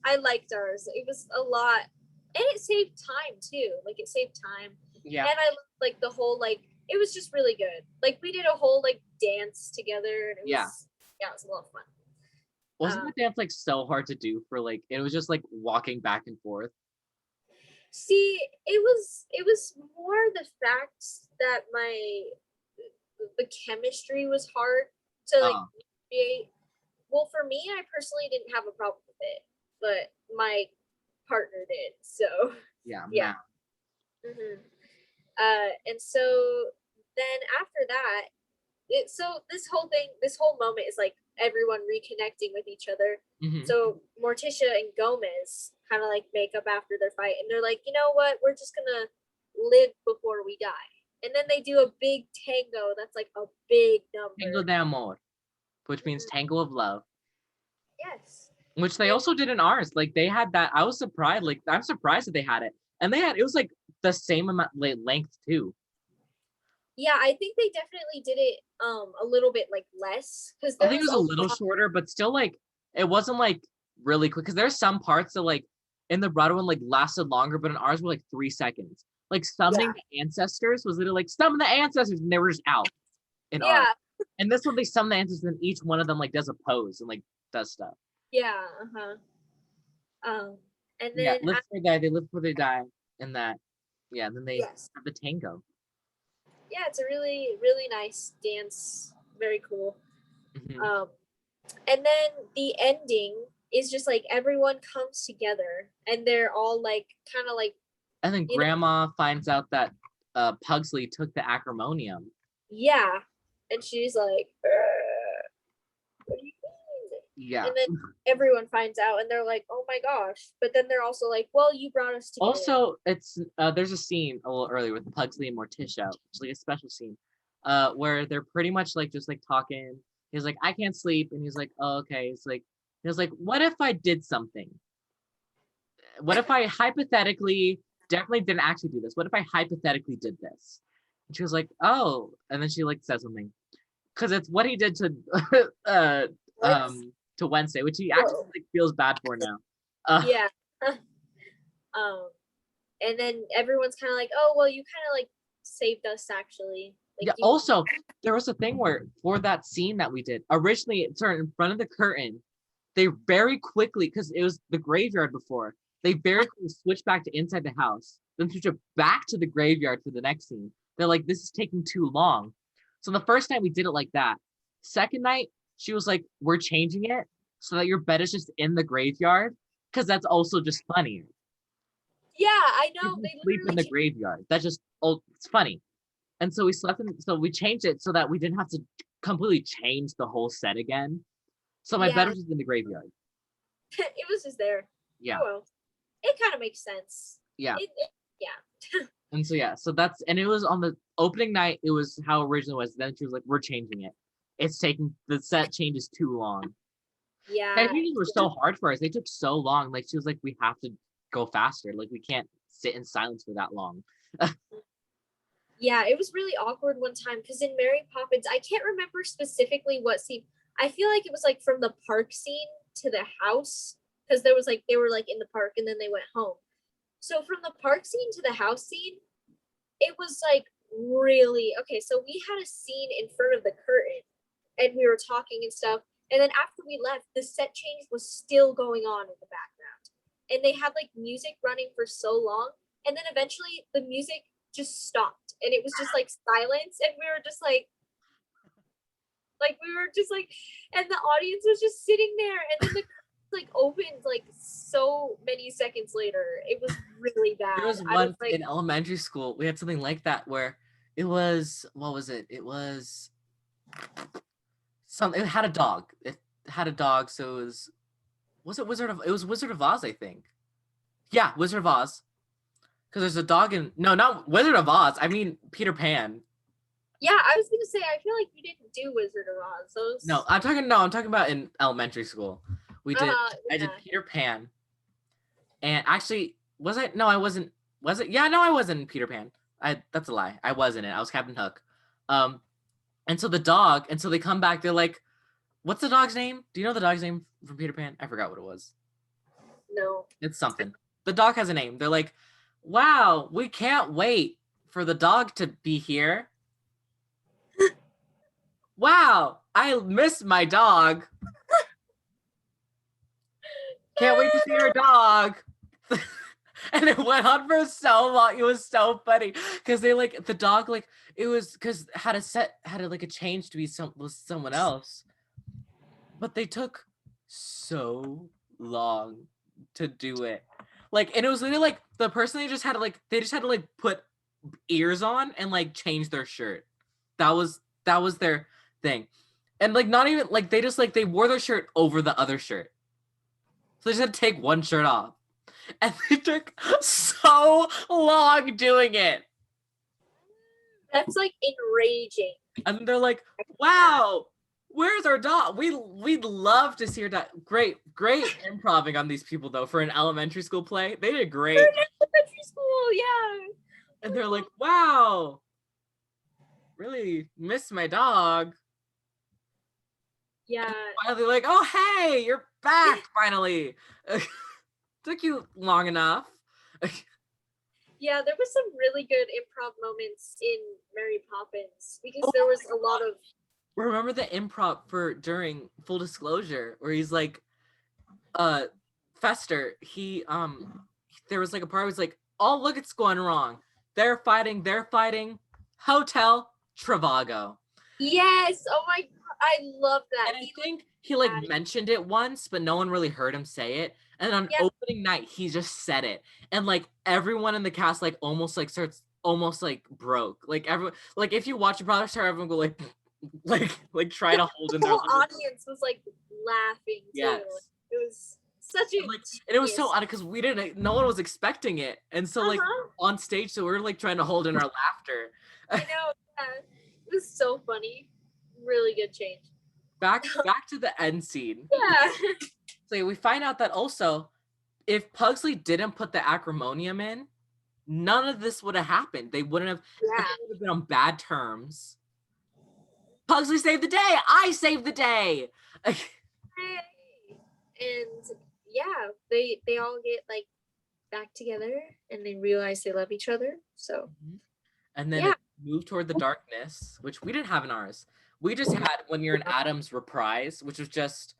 Speaker 2: I liked ours. It was a lot, and it saved time too. Like it saved time.
Speaker 1: Yeah.
Speaker 2: And I like the whole like it was just really good. Like we did a whole like dance together, and it was it was a lot of fun.
Speaker 1: Wasn't the dance like so hard to do for like it was just like walking back and forth?
Speaker 2: See, it was more the fact that the chemistry was hard to like create. Well, for me, I personally didn't have a problem with it, but my partner did. So
Speaker 1: yeah.
Speaker 2: Mm-hmm. And so then after that, so this whole moment is like everyone reconnecting with each other.
Speaker 1: Mm-hmm.
Speaker 2: So Morticia and Gomez kind of like make up after their fight, and they're like, you know what, we're just gonna live before we die. And then they do a big tango that's like a big number.
Speaker 1: Tango de amor, which means tango of love.
Speaker 2: Yes.
Speaker 1: Which they also did in ours. Like they had that. I was surprised. Like I'm surprised that they had it, and it was like the same amount length too.
Speaker 2: Yeah, I think they definitely did it a little bit like less because
Speaker 1: I think it was a little shorter, but still like it wasn't like really quick because there's some parts that like in the Broadway one like lasted longer, but in ours were like 3 seconds. Like summoning the ancestors was literally like summon the ancestors, and they were just out in ours. And this one they summon the ancestors, and each one of them like does a pose and like does stuff.
Speaker 2: Yeah. And then
Speaker 1: live before they die. They live before they die, and that. Yeah. And then they have the tango.
Speaker 2: Yeah, it's a really, really nice dance. Very cool.
Speaker 1: Mm-hmm.
Speaker 2: And then the ending is just like everyone comes together, and they're all like kind of like.
Speaker 1: And then Grandma finds out that Pugsley took the acrimonium.
Speaker 2: Yeah, and she's like, "What do you mean?"
Speaker 1: Yeah.
Speaker 2: And then everyone finds out, and they're like, "Oh my gosh!" But then they're also like, "Well, you brought us together."
Speaker 1: Also, it's there's a scene a little earlier with Pugsley and Morticia, which is like a special scene, where they're pretty much like just like talking. He's like, "I can't sleep," and he's like, "Oh, okay." It's like, he was like, "What if I did something? What if I hypothetically definitely didn't actually do this? What if I hypothetically did this?" And she was like, "Oh," and then she like says something, because it's what he did to Wednesday, which he actually like, feels bad for now.
Speaker 2: Yeah. And then everyone's kind of like, "Oh, well, you kind of like saved us actually." Like,
Speaker 1: yeah. Also, there was a thing where for that scene that we did originally, it turned in front of the curtain. They very quickly, because it was the graveyard before, they very quickly switched back to inside the house. then switch it back to the graveyard for the next scene. They're like, this is taking too long. So the first night we did it like that. Second night, she was like, we're changing it so that your bed is just in the graveyard, because that's also just funnier.
Speaker 2: Yeah, I know.
Speaker 1: You
Speaker 2: They
Speaker 1: sleep in the
Speaker 2: literally
Speaker 1: graveyard. That's just, oh, it's funny. And so we slept in, so we changed it so that we didn't have to completely change the whole set again. So my bed
Speaker 2: Yeah.
Speaker 1: was just in the graveyard.
Speaker 2: It was just there.
Speaker 1: Yeah.
Speaker 2: Oh, well, it kind of makes sense.
Speaker 1: Yeah.
Speaker 2: Yeah.
Speaker 1: And so yeah, so that's, and it was on the opening night, it was how originally was. Then she was like, we're changing it. It's taking, the set changes too long.
Speaker 2: Yeah.
Speaker 1: And meetings were so hard for us. They took so long. Like she was like, we have to go faster. Like we can't sit in silence for that long.
Speaker 2: Yeah, it was really awkward one time because in Mary Poppins, I can't remember specifically what scene. I feel like it was like from the park scene to the house, because there was like they were like in the park and then they went home. So from the park scene to the house scene, it was like really okay. So we had a scene in front of the curtain and we were talking and stuff. And then after we left, the set change was still going on in the background. And they had like music running for so long. And then eventually the music just stopped and it was just like silence. And we were just like and the audience was just sitting there. And then the like opened like so many seconds later. It was really bad.
Speaker 1: There was once in elementary school, we had something like that where it was, what was it? It was it had a dog. It had a dog, so it was Wizard of Oz, I think. Yeah, Wizard of Oz. Because there's a dog in, no, not Wizard of Oz. I mean Peter Pan.
Speaker 2: Yeah, I was gonna say I feel like you didn't do Wizard of Oz. Those...
Speaker 1: No, I'm talking about in elementary school. We did I did Peter Pan. And actually, was I? No, I wasn't. Was it? Yeah, no, I wasn't in Peter Pan. That's a lie. I was in it. I was Captain Hook. And so the dog, and so they come back, they're like, what's the dog's name? Do you know the dog's name from Peter Pan? I forgot what it was.
Speaker 2: No.
Speaker 1: It's something. The dog has a name. They're like, wow, we can't wait for the dog to be here. Wow, I miss my dog. Can't wait to see your dog. And it went on for so long. It was so funny because they like the dog, like it was because had a change to be someone else, but they took so long to do it. Like, and it was literally like the person they just had to like put ears on and like change their shirt. That was their thing, and like not even like they wore their shirt over the other shirt, so they just had to take one shirt off. And they took so long doing it.
Speaker 2: That's like enraging.
Speaker 1: And they're like, wow, where's our dog? We'd love to see your dog. Great improving on these people though for an elementary school play. They did great.
Speaker 2: For an elementary school, yeah.
Speaker 1: And they're like, wow, really miss my dog.
Speaker 2: Yeah.
Speaker 1: And finally like, oh hey, you're back finally. Took you long enough.
Speaker 2: Yeah, there was some really good improv moments in Mary Poppins because there was a lot of.
Speaker 1: Remember the improv for during Full Disclosure where he's like, Fester. He there was like a part where he's like, oh look, it's going wrong. They're fighting. Hotel Trivago.
Speaker 2: Yes. Oh my God, I love that.
Speaker 1: And I think he like mentioned it once, but no one really heard him say it. And on opening night, he just said it, and like everyone in the cast like almost like starts almost like broke. Like everyone, like if you watch a product star, everyone go like try to hold in
Speaker 2: the
Speaker 1: their
Speaker 2: whole audience was like laughing too.
Speaker 1: Yes.
Speaker 2: It was such a
Speaker 1: and it was so odd because no one was expecting it, and so like on stage, so we were like trying to hold in our laughter.
Speaker 2: I know, yeah. It was so funny. Really good change.
Speaker 1: Back to the end scene.
Speaker 2: Yeah.
Speaker 1: So we find out that also, if Pugsley didn't put the acrimonium in, none of this would have happened. They would have been on bad terms. Pugsley saved the day. I saved the day.
Speaker 2: And yeah, they all get like back together and they realize they love each other. So.
Speaker 1: And then it moved toward the darkness, which we didn't have in ours. We just had When You're in Addams reprise, which was just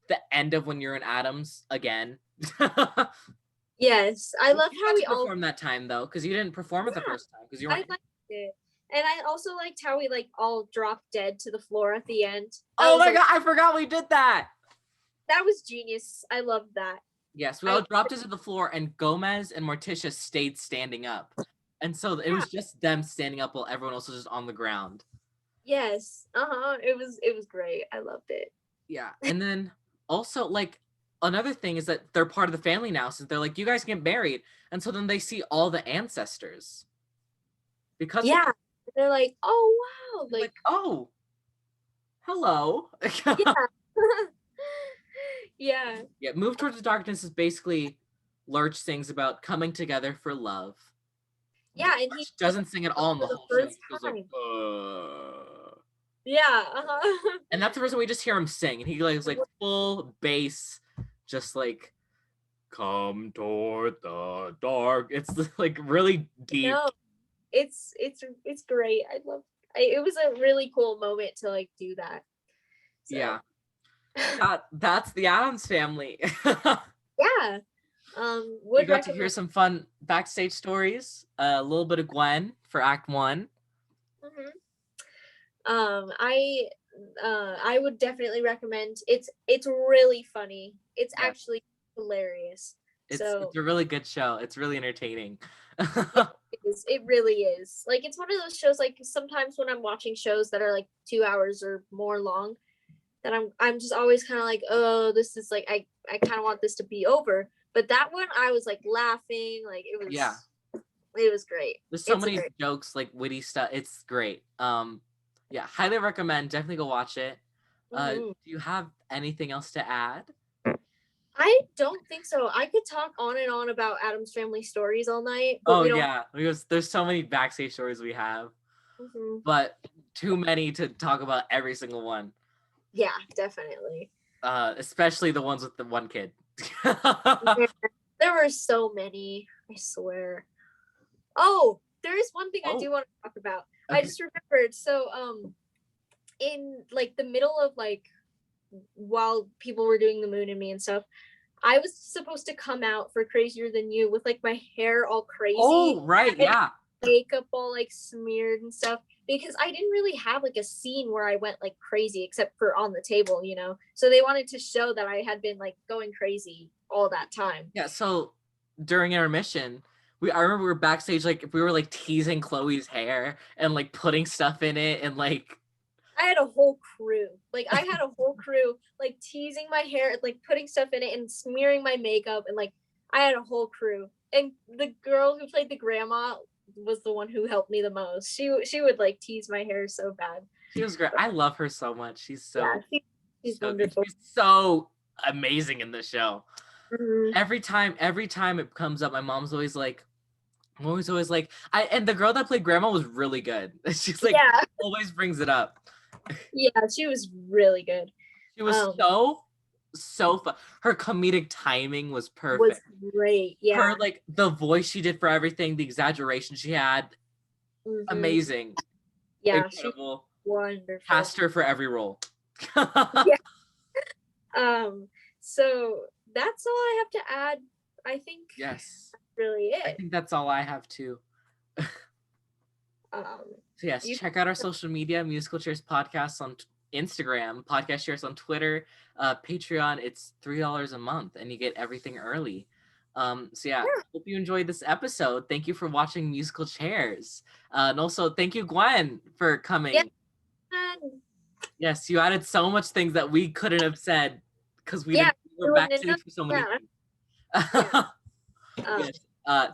Speaker 1: the end of When You're in Addams again.
Speaker 2: Yes, I love
Speaker 1: You
Speaker 2: how
Speaker 1: got
Speaker 2: we
Speaker 1: to
Speaker 2: all.
Speaker 1: perform that time though, because you didn't perform it the
Speaker 2: Yeah,
Speaker 1: first time because you
Speaker 2: I
Speaker 1: weren't.
Speaker 2: liked it, and I also liked how we like all dropped dead to the floor at the end.
Speaker 1: Oh my god, I forgot we did that.
Speaker 2: That was genius. I loved that.
Speaker 1: Yes, we all dropped it to the floor, and Gomez and Morticia stayed standing up, and so it was just them standing up while everyone else was just on the ground.
Speaker 2: Yes. It was great. I loved it.
Speaker 1: Yeah, and then also like another thing is that they're part of the family now, since they're like, you guys get married, and so then they see all the ancestors because
Speaker 2: Yeah, they're like, oh wow, like
Speaker 1: oh, hello.
Speaker 2: yeah. Yeah.
Speaker 1: Yeah, Move Towards the Darkness is basically Lurch sings about coming together for love.
Speaker 2: Yeah, and
Speaker 1: Lurch doesn't sing at all in the
Speaker 2: for the
Speaker 1: whole show.
Speaker 2: first
Speaker 1: He goes
Speaker 2: time.
Speaker 1: like,
Speaker 2: Yeah.
Speaker 1: and that's the reason we just hear him sing, and he like is like full bass, just like come toward the dark. It's like really deep.
Speaker 2: No, it's great. It was a really cool moment to like do that. So.
Speaker 1: Yeah. That's the Addams Family.
Speaker 2: Yeah.
Speaker 1: We got to hear some fun backstage stories. A little bit of Gwen for Act 1.
Speaker 2: I would definitely recommend. It's really funny. It's actually hilarious.
Speaker 1: It's a really good show. It's really entertaining.
Speaker 2: It really is. Like, it's one of those shows, like sometimes when I'm watching shows that are like 2 hours or more long, that I'm just always kind of like, oh, this is like I kind of want this to be over. But that one, I was like laughing, like it was great.
Speaker 1: There's so many jokes, like witty stuff. It's great. Yeah, highly recommend. Definitely go watch it. Do you have anything else to add?
Speaker 2: I don't think so. I could talk on and on about Addams Family stories all night.
Speaker 1: But yeah, because there's so many backstage stories we have, but too many to talk about every single one.
Speaker 2: Yeah, definitely.
Speaker 1: Especially the ones with the one kid.
Speaker 2: There were so many, I swear. Oh, there is one thing I do want to talk about. Okay. I just remembered. So, in like the middle of like while people were doing the Moon and Me and stuff, I was supposed to come out for Crazier Than You with like my hair all crazy.
Speaker 1: Oh, right, yeah.
Speaker 2: Makeup all like smeared and stuff, because I didn't really have like a scene where I went like crazy except for on the table, you know? So they wanted to show that I had been like going crazy all that time.
Speaker 1: Yeah, so during intermission, I remember we were backstage, like we were like teasing Chloe's hair and like putting stuff in it, and like
Speaker 2: I had a whole crew. Like I had a whole crew like teasing my hair, like putting stuff in it and smearing my makeup, and like I had a whole crew. And the girl who played the grandma was the one who helped me the most. She would like tease my hair so bad.
Speaker 1: She was great. I love her so much. She's so
Speaker 2: she's wonderful.
Speaker 1: She's so amazing in the show. Every time it comes up, my mom's always like, and the girl that played grandma was really good. She's like always brings it up.
Speaker 2: Yeah, she was really good.
Speaker 1: She was so fun. Her comedic timing was perfect.
Speaker 2: Was great. Yeah.
Speaker 1: Her like the voice she did for everything, the exaggeration she had, amazing.
Speaker 2: Yeah,
Speaker 1: incredible.
Speaker 2: Wonderful.
Speaker 1: Cast her for every role.
Speaker 2: Yeah. So that's all I have to add. I think.
Speaker 1: Yes.
Speaker 2: That's really it.
Speaker 1: I think that's all I have too. So yes, check out our social media, Musical Chairs Podcast on Instagram, Podcast Chairs on Twitter, Patreon. It's $3 a month, and you get everything early. So yeah, hope you enjoyed this episode. Thank you for watching Musical Chairs, and also thank you, Gwen, for coming.
Speaker 2: Yeah.
Speaker 1: Yes, you added so much things that we couldn't have said because we were backstage for so many things. Yes.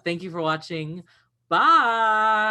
Speaker 1: Thank you for watching. Bye.